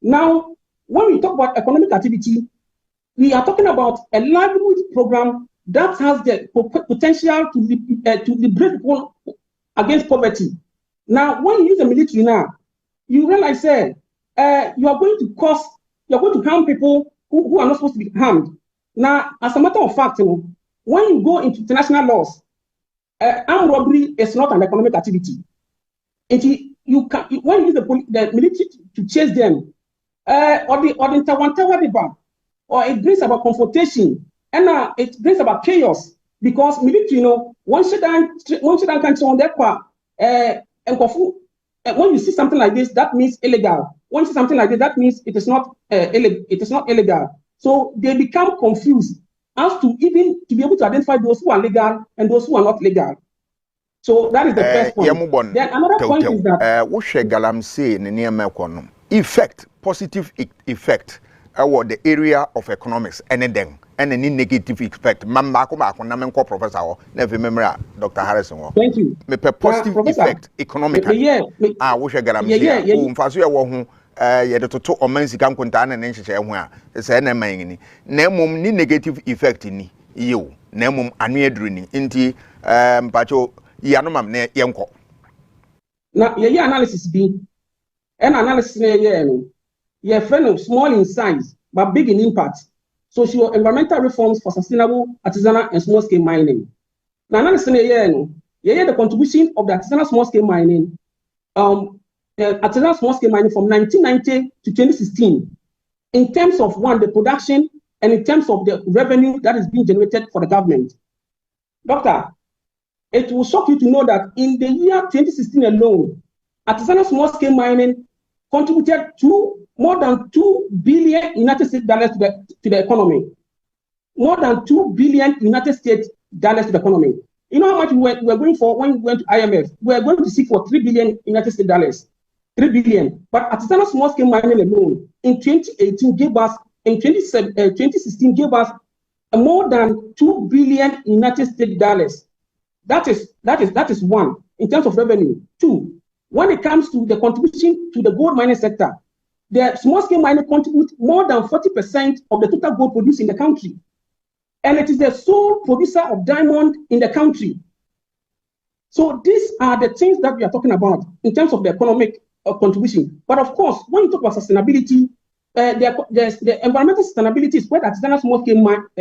Now, when we talk about economic activity, we are talking about a livelihood program that has the potential to liberate people against poverty. Now, when you use the military now, you realize that you are going to harm people who are not supposed to be harmed. Now, as a matter of fact, when you go into international laws, armed robbery is not an economic activity. When you use the military to chase them, or it brings about confrontation, and it brings about chaos, because military, one shouldn't control their part. When you see something like this, that means illegal. When you see something like this, that means it is not illegal. So they become confused as to even to be able to identify those who are legal and those who are not legal. So that is the first point. Then another point is that what Galamsey in effect, positive effect about the area of economics, anything, and any negative effect. Professor, never remember Dr. Harrison. Thank you. Me positive effect economically. What Galamsey yɛde toto ɔman sika nkontaa na nhyehyɛ ho a sɛ na man ni na mmom ni negative effect ni yiw na mmom anu aduru ni nti mpacho yanomam na yɛnkɔ na yɛyɛ analysis bi and analysis na yɛyɛ no yɛ friend small in size but big in impact socio-environmental reforms for sustainable artisanal and small scale mining. Na analysis na yɛyɛ no yɛyɛ the contribution of the artisanal small scale mining artisanal small scale mining from 1990 to 2016 in terms of the production and in terms of the revenue that is being generated for the government. Doctor, it will shock you to know that in the year 2016 alone, artisanal small scale mining contributed to more than $2 billion United States dollars to the economy. More than $2 billion United States dollars to the economy. You know how much we were going for when we went to IMF? We were going to seek for $3 billion United States dollars. 3 billion. But artisanal small scale mining alone in 2018 gave us, in 2016 gave us more than 2 billion United States dollars. That is one in terms of revenue. Two, when it comes to the contribution to the gold mining sector, the small scale mining contributes more than 40% of the total gold produced in the country. And it is the sole producer of diamond in the country. So these are the things that we are talking about in terms of the economic contribution. But of course, when you talk about sustainability, the environmental sustainability is where the artisanal small scale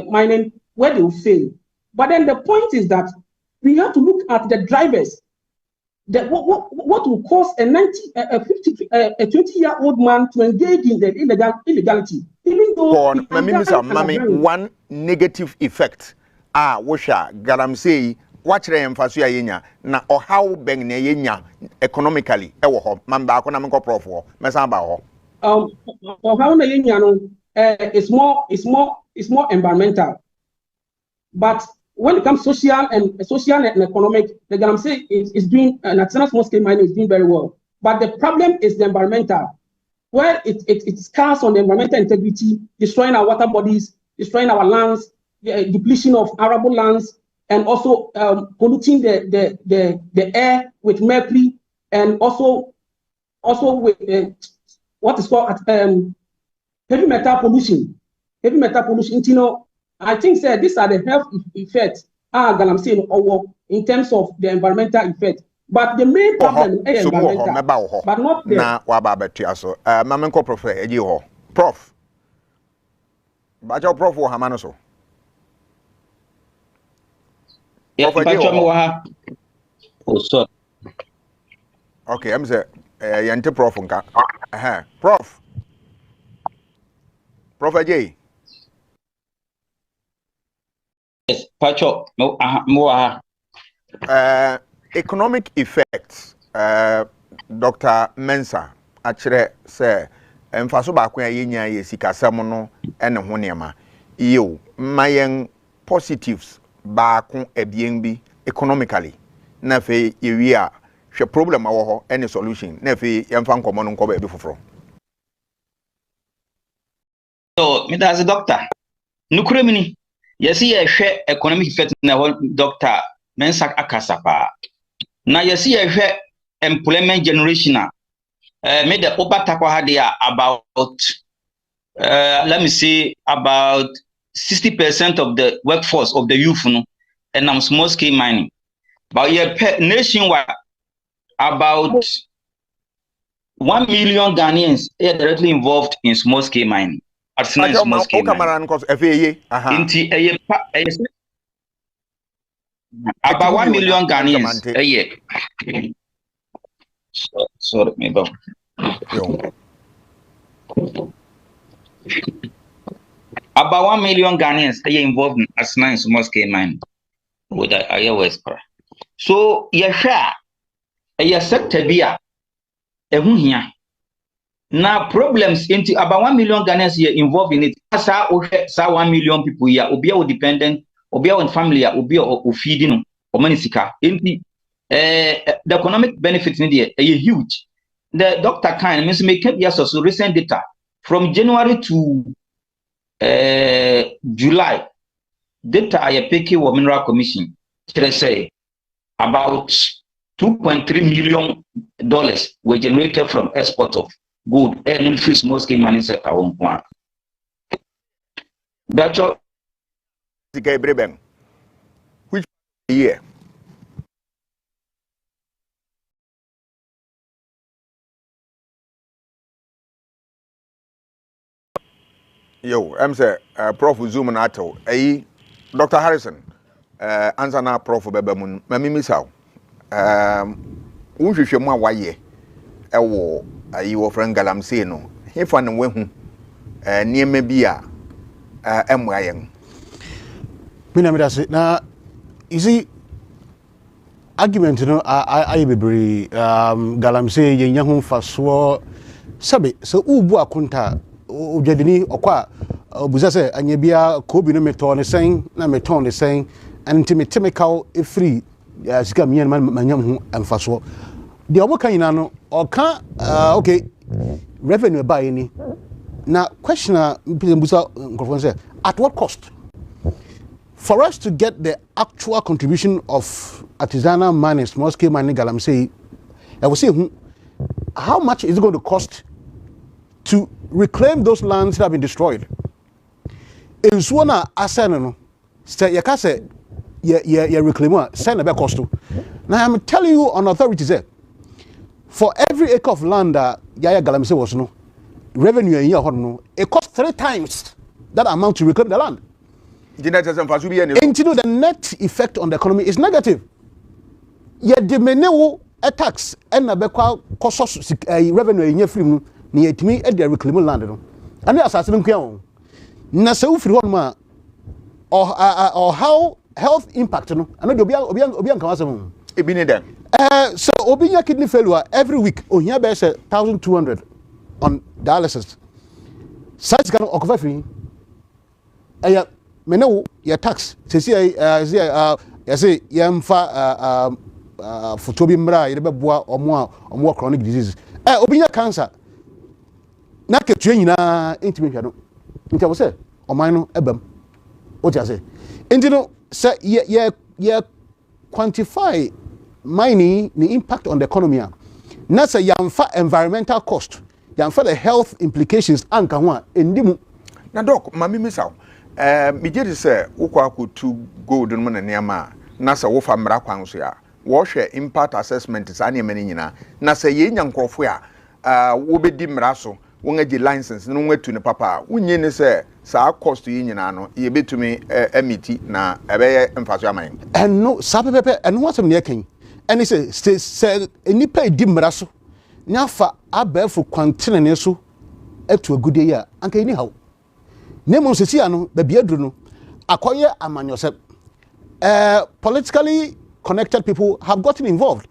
mining, where they will fail. But then the point is that we have to look at the drivers. What will cause a 20-year-old man to engage in the illegality? Even though one negative effect, Galamsey watch the emphasis yenya na or how beng ne yenya economically ewo ho man ba ko na menko prof ho mesa ba ho or how na yenya no is more environmental, but when it comes social and economic, the Galamsey is doing artisanal small scale mining is doing very well, but the problem is the environmental, where it scars on the environmental integrity, destroying our water bodies, destroying our lands, depletion of arable lands, and also polluting the air with mercury, and also with what is called heavy metal pollution. Heavy metal pollution. You know, I think these are the health effects Galamsey in terms of the environmental effect. But the main problem is environmental, but not the. Na wababetia so. Mamenko Prof. Prof. Bajo Prof. Hamano so. Okay, I'm saying, Yante Prof. Prof. Prof. J. Yes, Pacho, more. Economic effects, Dr. Mensah, actually, say, and Fasoba Quayina, Yesikasamo, no, and Honiama. You, my positives. Baako ebienbi economically na fe area hwe problem awo ho any solution na fe yemfa nkomo no nko ba bi foforo So, me as a doctor. Nukremini. Yes, ye share economic effect na doctor mensak akasapa. Na yes, ye share employment generation. Made the upper takwa about let me say about 60% of the workforce of the youth, and small scale mining. But nationwide, about 1 million Ghanaians are directly involved in small scale mining. Small scale mining. About 1 million Ghanaians a year. Sorry, maybe. About 1 million Ghanaians are involved in small scale mining with the iOS. So, a sector beer, a now problems into about 1 million Ghanaians here involved in it. As 1 million people here, Obia dependent, Obia family, Obia feeding or manisika. The economic benefits in there are huge. The Dr. Kine means make years or so recent data from January to July. Data I pick with Mineral Commission. Say about $2.3 million were generated from export of gold and increase most money set our own plan. That's all. Which year? Yo, I'm say Prof Zoom na ato. Dr. Harrison, answer na Prof Bebemun. Mami misaw. Unhwehwɛ mu a waye ɛwɔ ayi wɔ friend galamsey no. Hefa no wehu niema bi a ɛmmoa yɛn. Mina me dase na you see argument no ayi bebree galamsey yenya ho faso sabe so ubu akonta odwadini okwa obuza se anya bia kobi no meto ne sen na meto ne sen antimechemical free sika miyan manyam ho emfaso de oboka nyina no oka okay revenue buy ni na question buza nkrofon say at what cost for us to get the actual contribution of artisanal mining, small scale mining galamsey I will say how much is it going to cost to reclaim those lands that have been destroyed? In Swana Asana no, say yakase ye reclaim send a cost to. Now I'm telling you on authority say for every acre of land that Yaya Galamsey was no revenue in year no, it costs 3 times that amount to reclaim the land. Into the net effect on the economy is negative. Yet the menu a tax and a cost revenue in your free near to me at the reclaim land. And the assassin can na se ufiri hɔ ma or how health impact no ano de obi an kan asem ebi ne dem so obi nya kidney failure every week ohia be say 1200 on dialysis size kan okofa free aya mene your tax se say yemfa foto bi mra ye be boa omo chronic disease obi nya cancer na ketua nyina intimi hwa no nti wo say oman no ebam o ti say nti no say ye quantify mining the impact on the economy na say yamfa environmental cost yamfa the health implications anka ho a endimu na doc mami misaw me je say ukwa akotu gold no na niama na say wo fa mra kwan so ya wo hwe impact assessment sa na emani nyina na say ye nya nkrofo a wo bedi mra so won agi license no watu ne papa wunye ne say sa cost yi nyina no ye betumi emiti na ebeye mfaso aman no sa pepe eno wasem ne kan ene say enipa edi mra so nyafa abefo kwantene so atu agudie ya anka ni hawo nemo sesia no ba biadru no akoye amanyosep politically connected people have gotten involved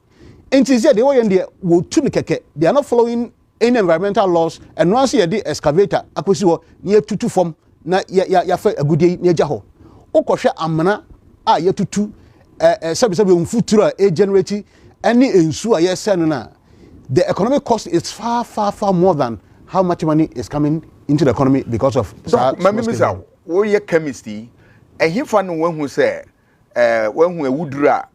into say they were wo tu keke they are not following any environmental laws and once you dey excavator akosi wo na tutu form na ya fa agudie na agya ho okohwe amana a ya tutu sabi mfuturo a generate any ensu a yes no na the economic cost is far more than how much money is coming into the economy because of Mamisa, wo ye chemistry ehifa no wahu say wahu ewudura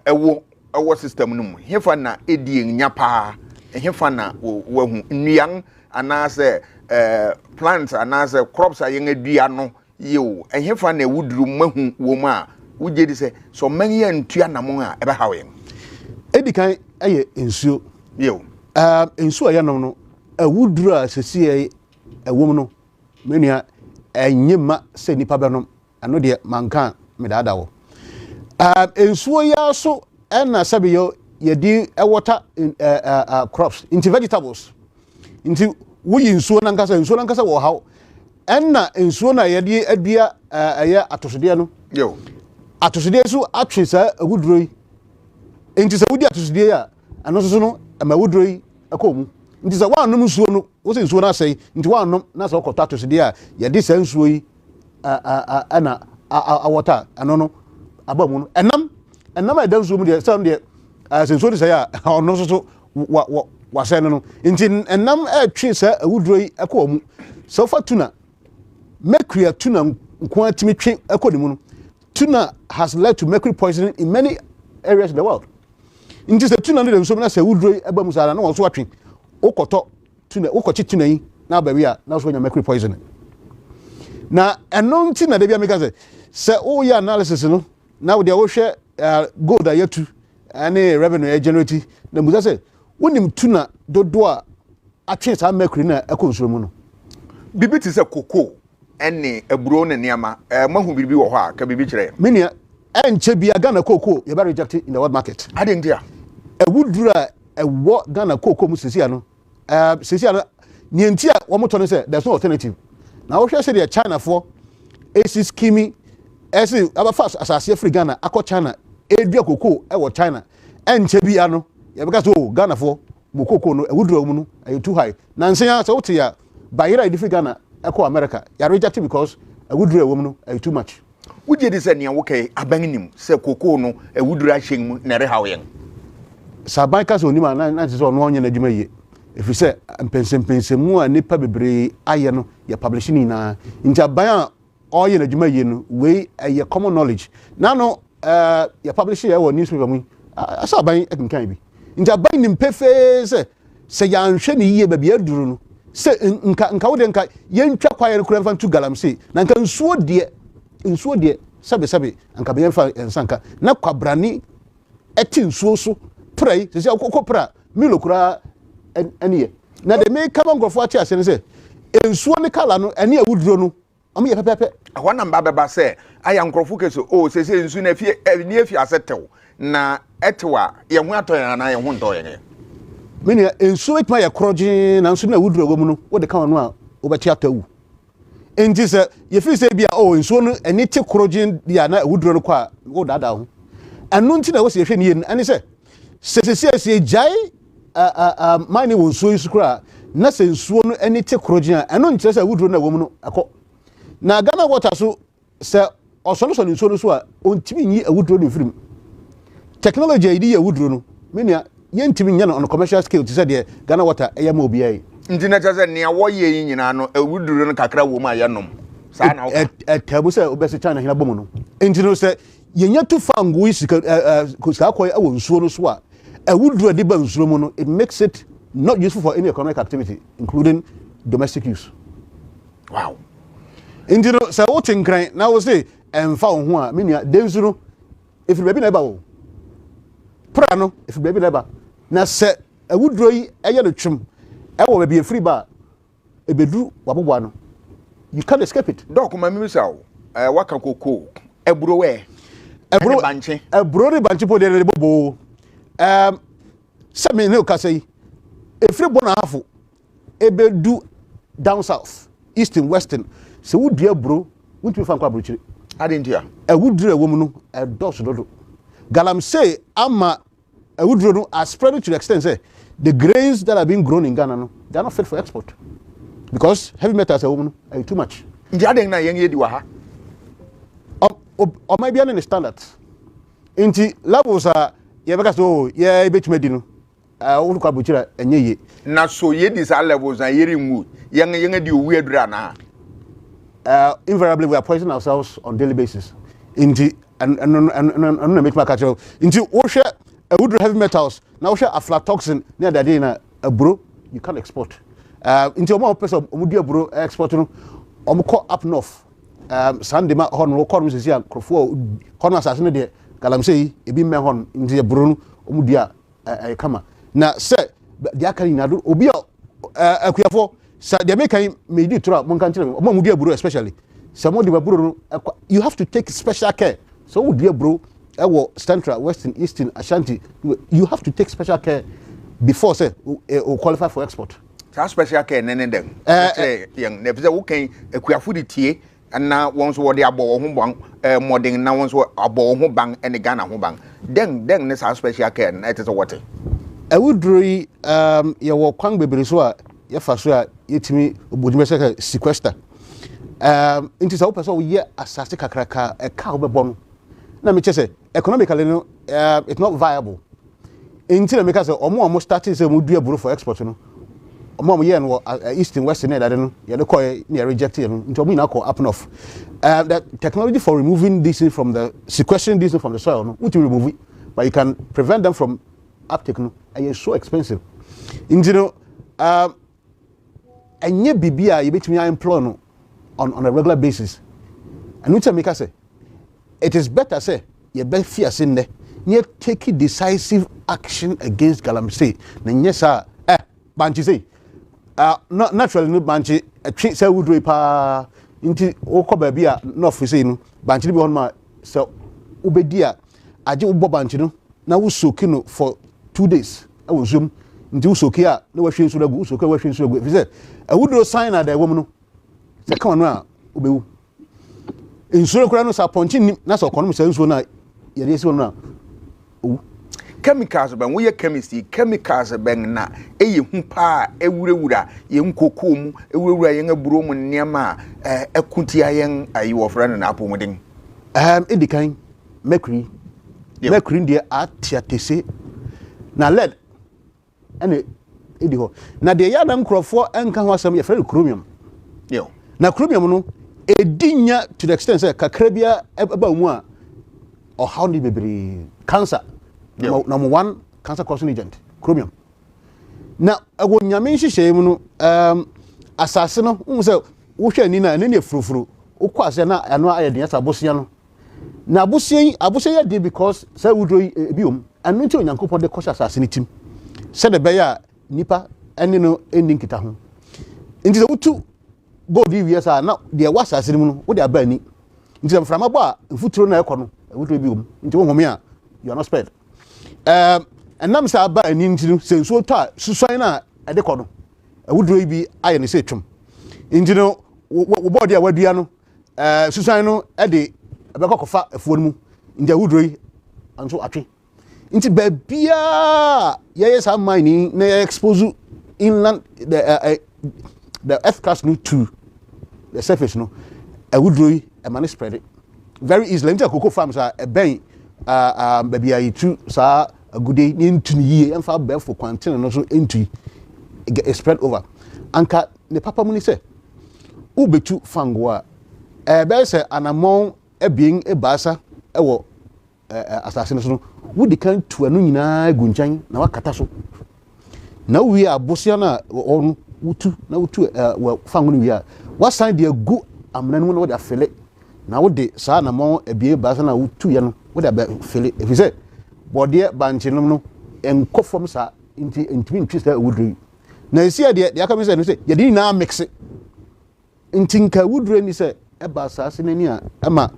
ewo system no mu hefa na edi nya pa ehifa na wahu nnuan anase plants anase crops ayen adua no yew ehifa na ewuduru mahu wo mu a wuje di say so man ye ntua namon a ebe hawen edi kan eye ensuo yew ensuo ya no ewuduru a sesi ewom no menua enyema se nipa benom ano de mankan medada wo ensuo ya so na sabiyo yedi water crops into vegetables into we ensuo nankasa wo haw enna ensuo na yedi adua aya atosode no yo atosode so atwe sa ewuduro yi enti sa wudi atosode ya ano so no ma wuduro yi akomu nti sa wanom nsuo no wo se nsuo na asai nti wanom na sa okota atosode a yedi sa nsuo yi ana water ano no abamu no enam a dan nsuo mu de sam de se nsuo de sa ya ono so wa se no nti enam atwe sa ewuduro yi akomu so fa tuna mercury tuna nko atimi twe akodimu no tuna has led to mercury poisoning in many areas in the world. Nti se tuna no de nso na se wudro eba musala na wonso atwe okoto tuna okochi tuna yi na ba wi a na so nya mercury poisoning. Na eno nti na de bia meka se o ya analysis no na wo de wo hwe gold ayatu ane revenue generate na musa se wonim tuna dodo a atwe sa mercury na ekonsuro mu no bibi ti se koko ene eburo ne niama mahu bibi wo ho a ka bibi kire minia enche bia Ghana cocoa you be rejected in the world market ade ndia ewudura ewo Ghana cocoa mu sesia no nientia wo moto no say there's no alternative na wo hwe say the China for AC scheme ese aba fast asase free Ghana akọ China edua cocoa e wo China enche bia no you be ka so Ghana for bu cocoa no ewudura mu no are too high na nsia so wote ya bayira free Ghana eko America you are rejected because ewudura wo mu no are too much. Wuje di se nia woke abanginim se koko no ewudura hyen mu na re hawen saban ka so onima na se so no onye na djuma ye efi se mpensempensemu a nipa bebre aye no ya publishing na nti aban a oye na djuma ye no we ye common knowledge na no ya publish ye wo newspaper mu asa aban ekinkan bi nti aban nim pefe se ya nhwe ne ye ba bia duru no se nka wo de nka ye ntwa kwaye no kura fantu galamse na nka nsuo de sabe anka be fa ensanka na kwabrani eti nsuo so prai se kokopra milokura eniye na de me kama ngofo ati ase ne se nsuo ne kala no ene awuduro no am ye pepepe ahwana mba beba se aya nkrofo keso o se nsuo na fie ni afie asetew na etewa ye hu atoya na ye hu ntoye ne mini nsuo etma ye kroje na nsuo na awuduro go mu no wo de kan no a wo beti atawu enti se ye fi se bia nsuo no eni te krojin dia na awuduro no kwa wo dada ho anu nti na wo se hwe ne yen ani se jai mine wo nsuo isukura na se nsuo no eni te krojin a enu nti se awuduro na wo mu no akọ na Ghana water so se osono so nsuo no so a ontimi nyi awuduro no firim technology idi awuduro no menia yentimi nya no on commercial scale ti se de Ghana water eya ma obi ai nti na chaze ne awoye yi nyina no awuduro no kakra wo ma yenom sa na tabu se obese China hina bomu no nti no se yenya to fangu isika koy awo nsuo no so a awuduro de ba nsuo mu no it makes it not useful for any economic activity including domestic use. Wow. Nti no se wo tinkran na wo se emfa wo ho a menia densu no if baby na ba wo pra no if baby na ba na se awuduro yi eye no twem ewo ba be free ba ebeduru wabobo ano you can't escape it. Doc ma mi saw waka koko eburo we eburo banche eburo ni banche po de bobo se me ne ka say e free bona hafu ebedu down south eastern western se wudua bro wuntu fa nkwa bro chire adentia awudura wo mu no dos dodo galamsey ama awuduro no are spread to the extent say the grains that are being grown in Ghana no they are not fit for export because heavy metals are too much. Ndi aden na yen yedi wa ha o may be an standard inti levels are ye beka so ye betumedi no wo kwa buchira enye ye na so ye dis levels na ye remove yang di owu adura na invariably we are poisoning ourselves on daily basis inti and make my catch inti wo hwe wood heavy metals na wo hwe aflatoxin na that dey na aburo you can't export inti omo person omo di aburo export no omo call up north sande ma hon wo call sisi akrofo hon asase ne de galamsey ebi me hon inti aburo no omo di kama na se dia kan ina do obi akuyafo sa dia make kan me di tura mon kan kire omo mu di aburo especially some di aburo no you have to take special care so wo di aburo ewo central western eastern Ashanti you have to take special care before say qualify for export that special care nene dem yang na pese wo kan akuyafo di tie na won so wo de abo ho ban modern na won so abo ho ban ene Ghana ho ban den ne sa special care na it is what awudroi ye wo kwan bebere so a ye fa so a yetimi obodime se sequester into sa wo person wo ye asase kakraka e ka wo bebo no na me chese economically no it's not viable into na me ka say omo starting say mo dua buru for export no omo ye no east and west that no ye de koy na reject it no into omo na call up north that technology for removing this from the sequestering this from the soil no what you remove it but you can prevent them from uptake no and it's so expensive into no enye bibia you betimi employ no on a regular basis and which make us say it is better say you be fear sin ne you take decisive action against galamsey na nyesa banchi say not naturally no banchi treat say would pa inti okoba bia no for say no banchi bi on ma so ubedia age ubo banchi no na wo soki no for 2 days I was zoom nti wo soki a na wa hwe nso lagu soki wa hwe nso lagu fi say would sign na da wo no se kan no a ubewu insuro kura no sa ponchi na so kono se nsuo na yede esi no na chemicals ban wo ye chemicals ban na eye hu pa ewurewura ye nkoko mu ewurewura ye ngaburo mu nneema ekutia yen ayi wo fra na apomuden edikan mercury dia atiatese na lead ene edi ho na de ya na nkrofo enka ho asem ye fra chromium na chromium no edinya to the extent say kakrabia eba mu a or how do bebre cancer number 1 cancer causing agent chromium na ago nyame nhihye mu no asase no say wo hwa ni na ne furufuru ukwa ase na ano ayede asa bosia no na abosia dey because say wudro biom anu nti onyankopon de kosha asase ni tim se de be ya nipa ene no ending kita ho nti se wutu God wi asa na de wasase ni mu no wo de aba ni nti se mframa bo a mfuturo na ekọ no wudro biom nti wo home a you are not spared enam sa aba ani nti no se nso to a susuan na ede kọ no wudro bi aye ne se twem nti no wo body a wadua no susuan no ede abeka kofa afuo mu nti wudro yi anso atwe nti babia ye sa mining na expose inland the earth crust no to the surface no wudro yi man spread it very easily nti cocoa farms are ben babia yi tu sa agude ni ntuni yi emfa be for quarantine no so ntui spread over anka ne papa mu ni se ubetu fango a be se anamon ebien ebasa ewo asase no so wudi kan tu anu nyina gunjan na wakata so na wi abosia na onu wutu na wutu fango ni wi a wasan de agu amna no no de afele na wode sa na mo ebien ebasa na wutu ye no wode afele efi se bode banche no enkofom sa intimi ntwisa wudri na esi de aka me se no se ye di na mix ntinka wudri ni se eba asase nani a ama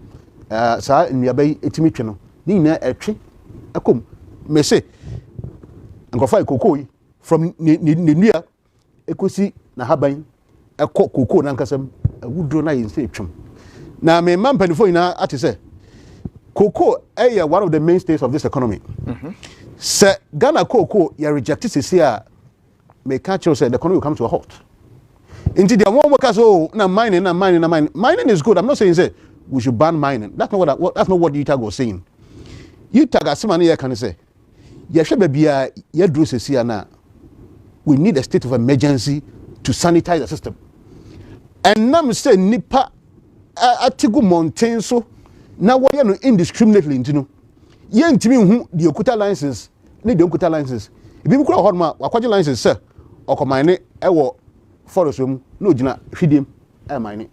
sa nnuaba yi etimi twe no ni na etwe akom me se nkofa cocoa yi from ne nua ekosi na haban ekọ cocoa na nkasam wudro na yin se twem na me mampanifo ina ate se cocoa one of the mainstays of this economy se Ghana cocoa ya reject sisi a me catch you say the economy will come to a halt into the one workers na mining is good. I'm not saying say we should ban mining. That's not what the UTAG was saying. UTAG as man here can say yɛhwɛ baabi a yɛduru sɛsi a na we need a state of emergency to sanitize the system. And nam sɛ nipa atigu mountain so na wɔyɛ no indiscriminately nti no yɛntumi hu deɛ okuta license ne deɛ okuta license ebi bi kura hɔ ma wakɔgye license sɛ ɔkɔman ne ɛwɔ forest mu na ogyina hwidiem ɛman ne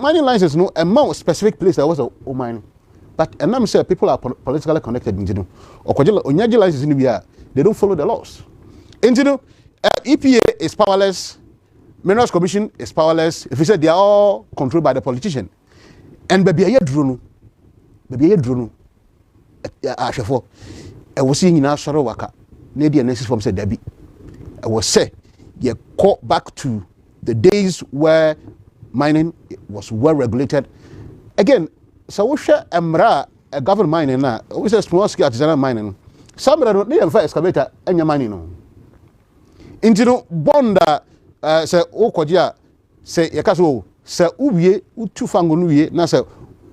mining license no ɛma specific place a wɔsɛ ɔman but ɛnam sɛ people are politically connected nti no ɔkɔgye onyagye license no bi a they don't follow the laws nti no EPA is powerless. Minerals Commission is powerless. If you said they are all controlled by the politician. And baby aye drone. Ashafo. I was seeing in our sorrow waka. Nedi analysis from said Debbie. I was say you call back to the days where mining was well regulated. Again, so we share emra a government mining now. We say small scale artisanal mining. Some don't need a excavator and your mining no. Into no bonda sɛ wokɔgye a sɛ yɛka so sɛ wowie wotu fango no wie na sɛ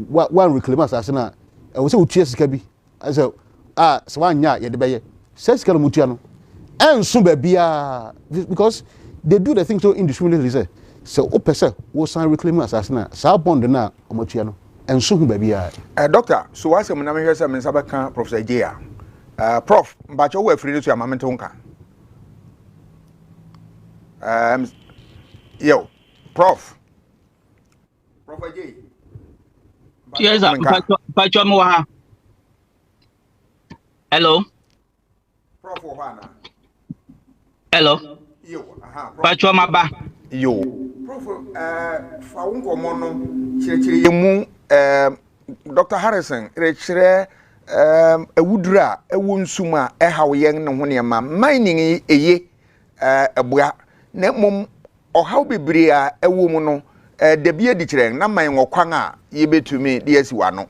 one reclaim asase no a ɛwɔ sɛ wotua sika bi sɛ sɛ woanyɛ a yɛde bɛyɛ sɛ sika no mutua no ɛnso baabiaa because they do the thing so indiscriminately sɛ wopɛ sɛ wosan reclaim asase no a saa bond no a ɔmatua no ɛnso ho baabiaa doctor so wasɛm na mehwɛ sɛ me nsa bɛka professor J a prof mbakyɛ wo afiri no so ama mente wo nka yo, Prof. J. Yes, Pacho. Hello. Prof. Hello. Yo, Pacho Maba. Yo. Prof. Faungo mono. Chiri Dr. Harrison. Chiri Ewudra ewunsuma ehaw yen ne ho ne ma mining eye ebua na mom ohaw bebre a ewo mu no de bia di kyerɛ na man wokwan a yebetumi de asiwa no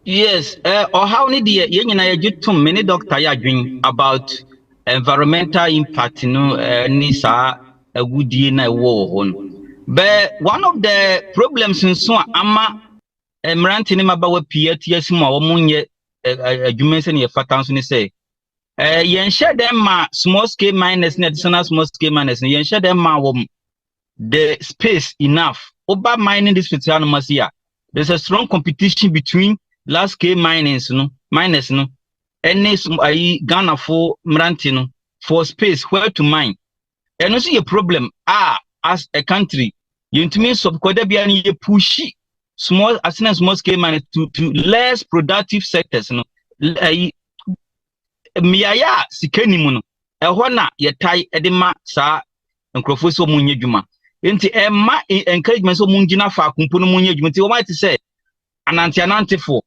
yes ohaw ne de ye nyina ye gitum me ne doctor ya dwen about environmental impact no ni sa agudie na ewo ho no but one of the problems nso ama emranti ne mabawa pia tiasimu a wo munye adwumense ne yefata nso ne say yen share them ma small scale miners and additional small scale miners yen share them ma the space enough over mining this animals here. There's a strong competition between large scale miners no any Ghana for Mrantino for space where to mine. And also a problem as a country you to mean subcodebia pushy small scale miners to less productive sectors miaya sikani mu no ehɔ na yetai edema saa nkrofo so munye dwuma enti emma encouragement so mungina fa akumpo no munye dwuma enti o might say anante fo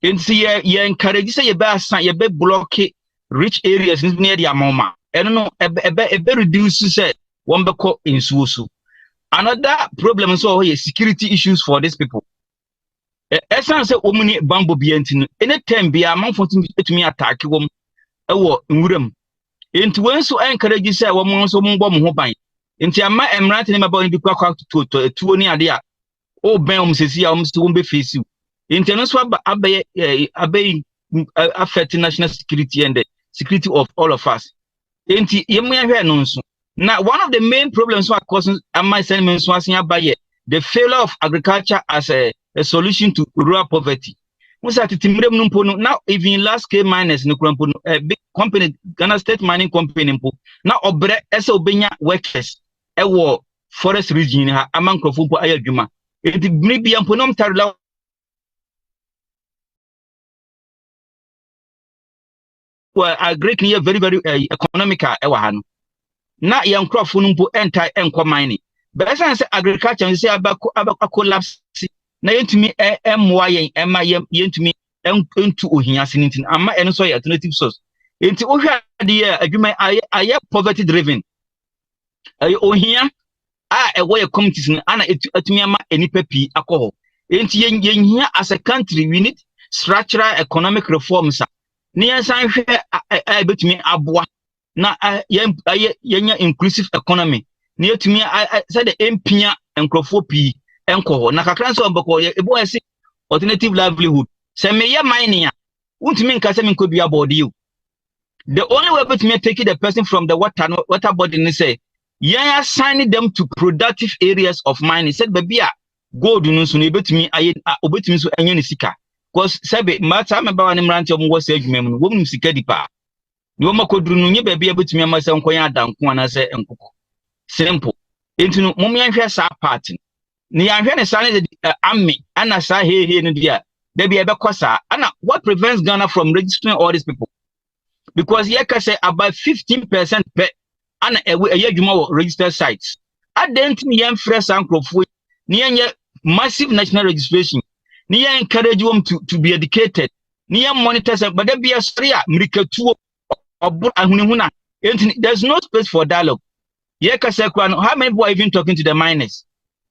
enti ye encourage say ye be block rich areas near the amoma eno no ebe reduce say one beko insuo so another problem so here security issues for these people essence omuni bambo bianti no anytime bia manfo tumi attack wom ewo nwuram enti wenso encourage say wo mo so mo ho ban enti ama emrate ne maba ni kwa to tuo ni ade a o ben sesi a so be face enti no so abaye affect national security and the security of all of us enti yemu hwe no nso na one of the main problems what causes ama sentiment so asen abaye the failure of agriculture as a solution to rural poverty. Now, even large scale miners, a big company, Ghana State Mining Company, now obre obenya workers, forest region, among Kofupo Ayaguma. It may be amponom tarla. Well, a great year, very, very economical. Now, young crop funumpo enter mining. But as I say, agriculture, you say about collapse. Na yentumi emwa yen ema yentumi entu ohia sinitin ama eno so alternative source enti ohwa de adwuma aye poverty driven ohia ewo communities ana atumi ama enipa pi akoho enti yenhia as a country we need structural economic reforms ne yensan hwe betumi aboa na yenya inclusive economy ne yetumi say the empia enkrofo pi enko na kakran so mboko ebo ese alternative livelihood Se me ye mining untimi nka se me nko dua body you. The only way but me take the person from the water body and say, yeah, assigning them to productive areas of mining. Said, baby, gold no so able to me, I obey me so any sika. Because sabe, matter me ba ni mranti omo was edwuma mu, wo sika dipa. No makodru no nye baby able to me ma se nkoya danko ana se nkoko. Simple. Enti no mo me anhwe sa part. Ni anhwe ne sa ne army ana sa he no dia. Baby ebe kosa. Ana what prevents Ghana from registering all these people? Because here can say about 15% per and a year registered sites. I don't think fresh and near massive national registration. Near encourage them to be educated. Near monitors, but there be a storia, Mrika 2 or Ahununa. There's no space for dialogue. Here can say, how many people are even talking to the miners?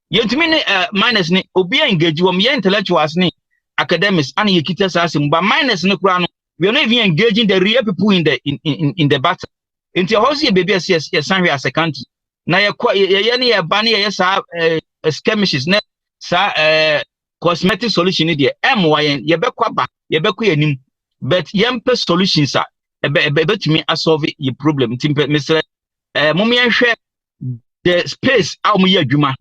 Yet many miners obi engage them, intellectuals, academics, and you keep us asking, but miners no crown. We are not even engaging the real people in the battle. Into how see baby as a country. Now you banning skirmishes, cosmetic solution in the MYN, Yebeku, but yampe solutions are a to me a solve your problem. Mr. Mummy share the space out juma.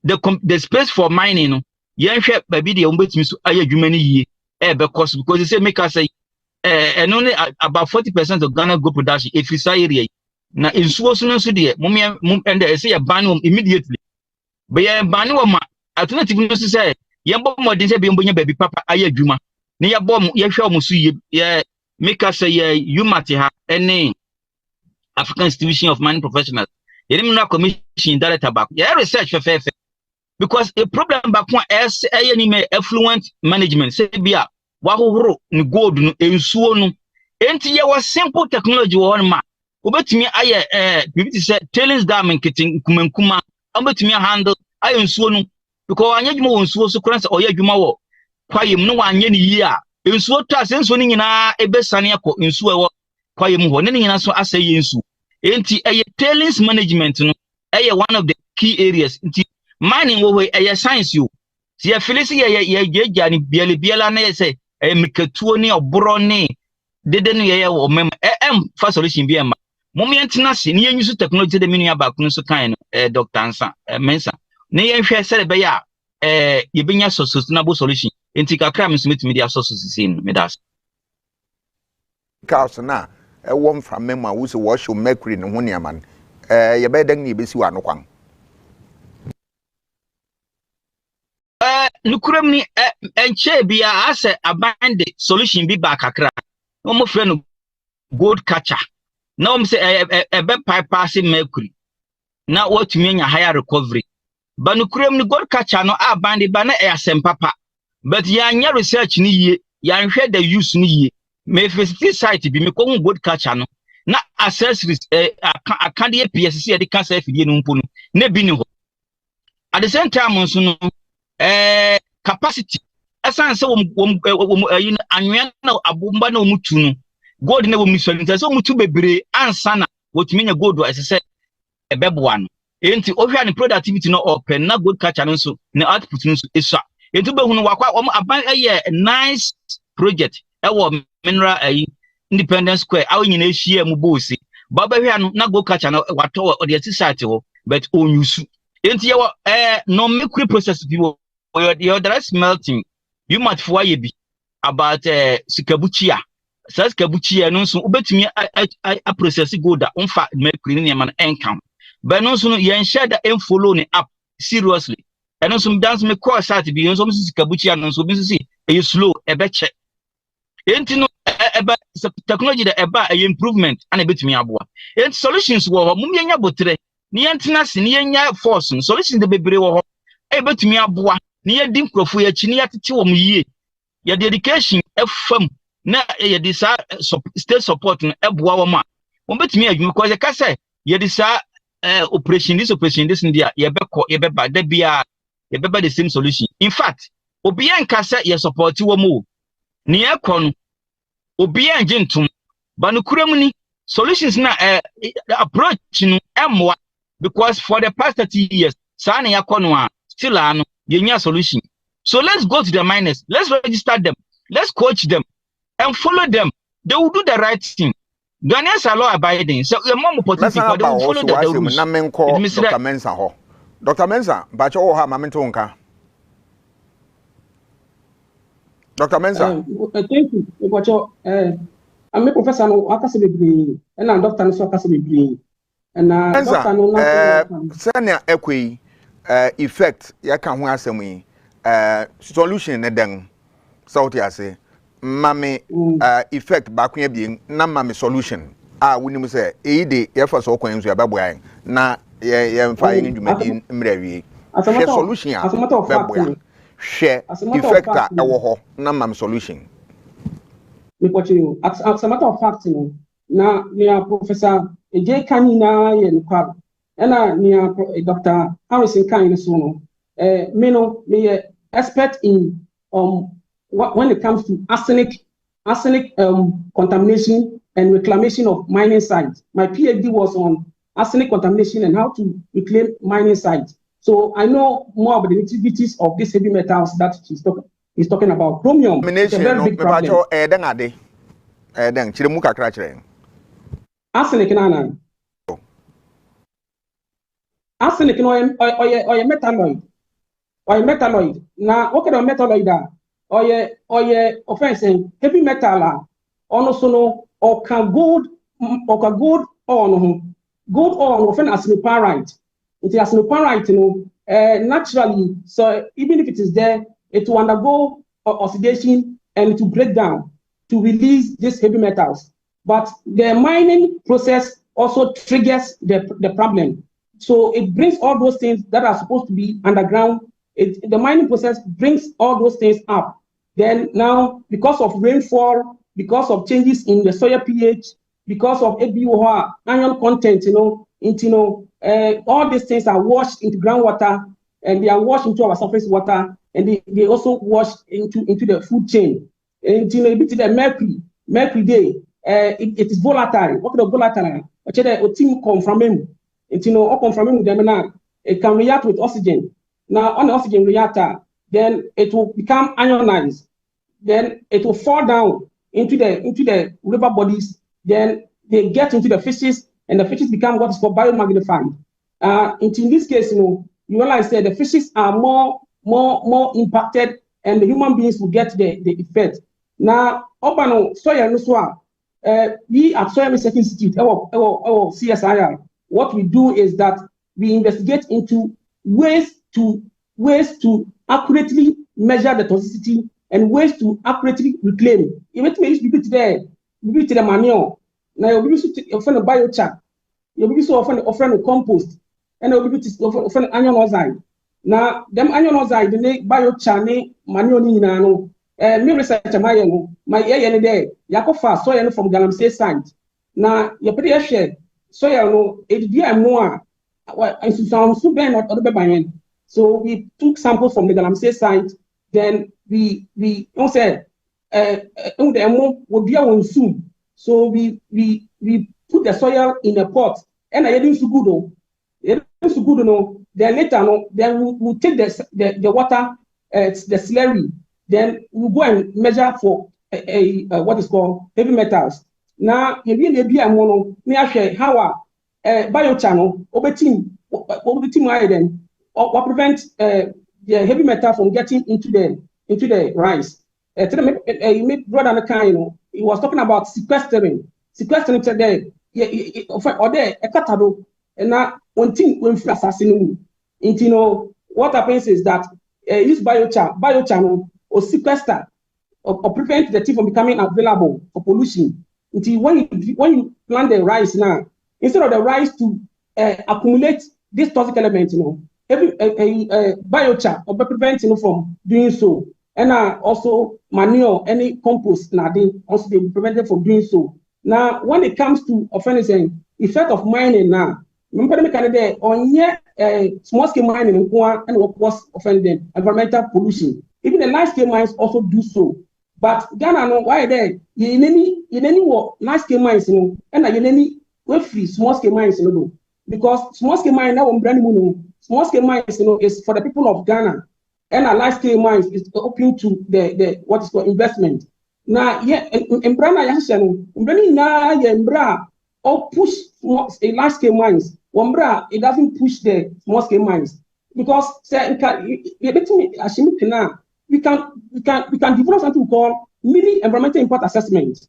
The space for mining, yan share baby the umbet aya jumani because they say make us say and only about 40% of Ghana gold production if it's area. Now in Swaziland, so there, and they say a ban immediately. But yeah, ban ma alternative no say yambo mo din say be baby papa aye adwuma. Na ya bom ya hwe omusu ye make us say UMAT ha any African Institution of Mining Professionals. Eliminate commission director back. Yeah, research for because a problem back one is affluent management say bia wahohoro ni gold no ensuo no enti ye was simple technology wo ma obetumi aye bibiti say tailings dam nketin kumankuma obetumi handle aye ensuo no because anya dwuma wo ensuo so kran say oye dwuma wo kwayem no wanye ni yi a ensuo to ase ensuo ni nyina ebesane akọ ensuo wo kwayem ho ne nyina so ase ye ensuo enti aye tailings management no aye one of the key areas enti mining wo aye science you see ya filisi ye jani biela na ye say Mikatuo ni obro ni deden ye wo mem fa solution bi ema momientina se ni use technology de menu abaku no so kan Dr. Ansa Mensa ne ye hwe se be ya ye benya sustainable solution enti kakra me sumit media sources sin me das Chaos na wo mfra mema wo se wo show mercury ne ho ne aman ye be dan ni be si wa no kwan nukuram ni enche bia ase abande solution bi ba kakra no mo frɛ no gold catcher na o say ebe bypass mercury na watumi nya higher recovery ba nukuram ni gold catcher no abande ba na asem papa but ya nya research ni yie ya nhwɛ the use ni yie me facility site bi me ko gold catcher no na accessories akade PSC e de ka sa fidie no mpo no na bi ni ho at the same time nso no capacity asan se anwea na abomba na omutu no gold na omutu so omutu bebre ansa na wotumi nya gold wa se ebeboa no enti ohwa ne productivity no open na gold catcher no so na output no so esua enti be hunu wakwa aban nice project ewo mineral independence square awo nyina ehia mu bosi ba behwa no na gold catcher no wato o de site ho but onyusu enti yewo no mercury process bi your direct smelting you might for ye bi about sikabuchia sikabuchia no so obetumi a process gold da onfa mercury ne man encam but no so yen share da follow ne up seriously and no so dance me call site bi so sikabuchia no so bi so e slow e be che enti no technology da eba improvement and ebetumi aboa enti solutions wo mum yenya botre ni yentina se ni yenya force solutions de bebre wo ho ebetumi aboa ni yedi nkrofo ya chi ni yatete wo muyie ya dedication efam na ya di sa state support no eboa wo ma wo betumi adwuma ko ya ka say ya di sa operation this ndia ye beba da bia ye beba the same solution in fact obi enka say ye support wo mu ni ekon obi enjentum ba no kuram ni solutions na approach no emwa because for the past 30 years sa na yakọ no a still ano yenya solution. So let's go to the miners. Let's register them. Let's coach them and follow them. They will do the right thing. Ghanaians are law abiding, so your mom opportunity for them will follow the rules. Dr. Mensa ho. Dr. Mensa, bacho o ha mamento nka. Dr. Mensa. Thank you. Bacho I'm a professor no akase bebre and I'm doctor no so akase bebre. And doctor no na sanya ekwe effect ya ka ho asem yi solution ne den so to say mame effect ba kwa bi na mame solution woni say e de ye fa so kwan so ya baboa na ye mfa ye ndwumadi mrawie hwe solution a baboa hwe effect a ewo ho na mame solution me poche as a matter of fact no na near professor eje kanina ye nkwa na near Dr. Harrison kan so no me no me expert in when it comes to arsenic contamination and reclamation of mining sites. My PhD was on arsenic contamination and how to reclaim mining sites. So I know more about the nitty-gritties of these heavy metals that he's talking about. Chromium is a very big problem. Arsenic na arsenic no or metalloid. Or metalloid. Now, what kind of metalloid are? Or offensive heavy metal also no or can gold or no gold or often arsenic. It is arsenic, naturally. So even if it is there, it will undergo oxidation and to break down to release these heavy metals. But the mining process also triggers the problem. So it brings all those things that are supposed to be underground. The mining process brings all those things up. Then now, because of rainfall, because of changes in the soil pH, because of ABOA, iron content, all these things are washed into groundwater and they are washed into our surface water and they also wash into the food chain. And a bit of the mercury day, it is volatile. What kind of volatile? A team come from him. It can react with oxygen. Now, on the oxygen reactor, then it will become ionized. Then it will fall down into the river bodies. Then they get into the fishes, and the fishes become what is called biomagnified. In this case, you realize that the fishes are more impacted, and the human beings will get the effect. Now, we at Soil Research Institute, CSIR, what we do is that we investigate into ways to accurately measure the toxicity and ways to accurately reclaim. Even to use the manure. Now you use often a biochar. You use often a compost, and you use often anion oxide. Now them anion oxide the biochar manure ni no. Me research my area there. Yakofa soil from Galamsey site. Now you put your share soil no it be more. So we took samples from the Galamsey site. Then we said soon. So we put the soil in a pot and I didn't so good no. Then later then we'll take the water, the slurry. Then we'll go and measure for what is called heavy metals. Now if you be a mono, how biochannel over team then or prevent the heavy metal from getting into the rice. You make brother the kind, he was talking about sequestering today. Or there a catado and now one thing when assassin what happens is that use biochannel or sequester or prevent the thing from becoming available for pollution. Until when you plant the rice now, instead of the rice to accumulate this toxic element, every biochar or prevent from doing so, and also manure, any compost, they also be prevented from doing so. Now, when it comes to offending effect of mining, now remember the Canada on small scale mining and what was offending environmental pollution. Even the large scale mines also do so. But Ghana, no, why there? In any large scale mines, and in any free small scale mines, because small scale mine now brand new. Small scale mines, is for the people of Ghana. and a large scale mines is open to the what is called investment. Now, yeah, in Brana Yanshan, or push a large scale mines. It doesn't push the small scale mines because we can develop something we call mini environmental impact assessment,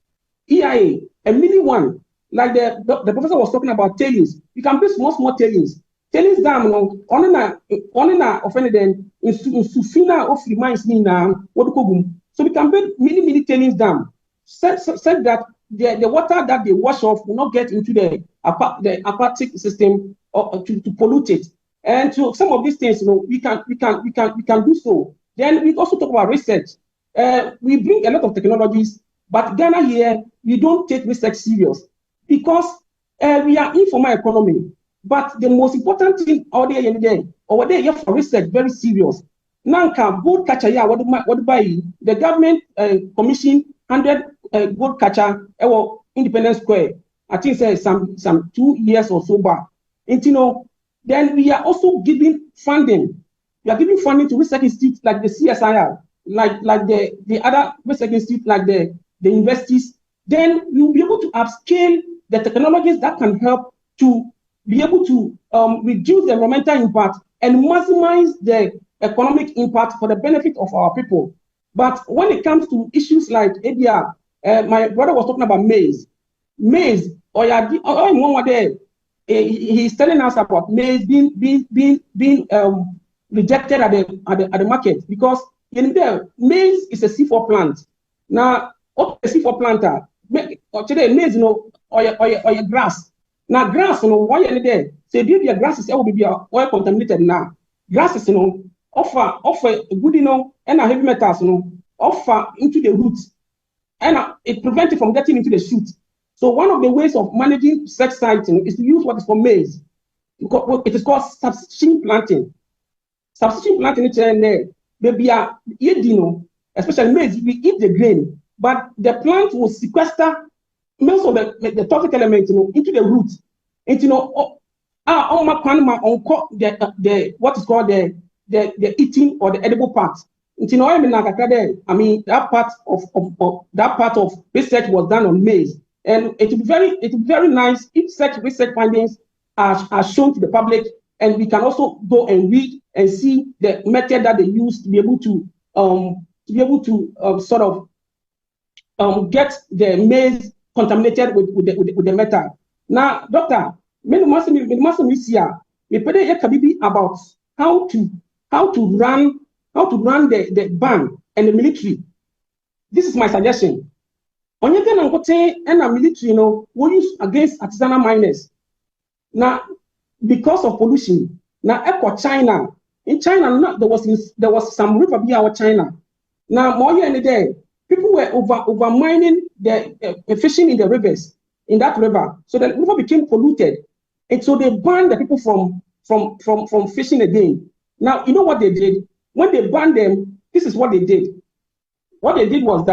EIA, a mini one. Like the professor was talking about tailings. You can build small tailings. Tailings dam on na offended then in Sufina of reminds me now what so we can build mini tailings dam. Said that the water that they wash off will not get into the aquatic system or to pollute it. And so some of these things, we can do so. Then we also talk about research. We bring a lot of technologies, but Ghana here, we don't take research serious because we are informal economy. But the most important thing out there for research very serious. Nanka gold catcher what by the government commission 100 gold catcher Independence Square. I think say some 2 years or so back. And then we are also giving funding. We are giving funding to research institutes like the CSIR, like the other research institutes like the universities. Then you'll be able to upscale the technologies that can help to be able to reduce the environmental impact and maximize the economic impact for the benefit of our people. But when it comes to issues like ADR, my brother was talking about maize. Maize, he's telling us about maize being rejected at the market because maize is a C4 plant. Now, what a C4 planter? Today, maize, or your grass. Now, grass, why are they there? So, if your grass is oil contaminated now, grasses, offer good, and a heavy metals, offer into the roots, and it prevents it from getting into the shoot. So, one of the ways of managing sex sites is to use what is called maize. It is called substitution planting. Substitution planting, maybe especially maize, we eat the grain, but the plant will sequester most of the toxic elements into the roots. And the what is called the eating or the edible part. I mean that part of research was done on maize, and it would be very nice if such research findings are shown to the public, and we can also go and read and see the method that they use to be able to sort of get the maize contaminated with the metal. Now, doctor, many must about how to run the band and the military. This is my suggestion. On your and a military, we use against artisanal miners. Now, because of pollution, now China. In China, there was some river beyond China. Now, more in the day, people were over mining the fishing in the rivers, in that river. So the river became polluted. And so they banned the people from fishing again. Now, you know what they did? When they banned them, this is what they did. What they did was that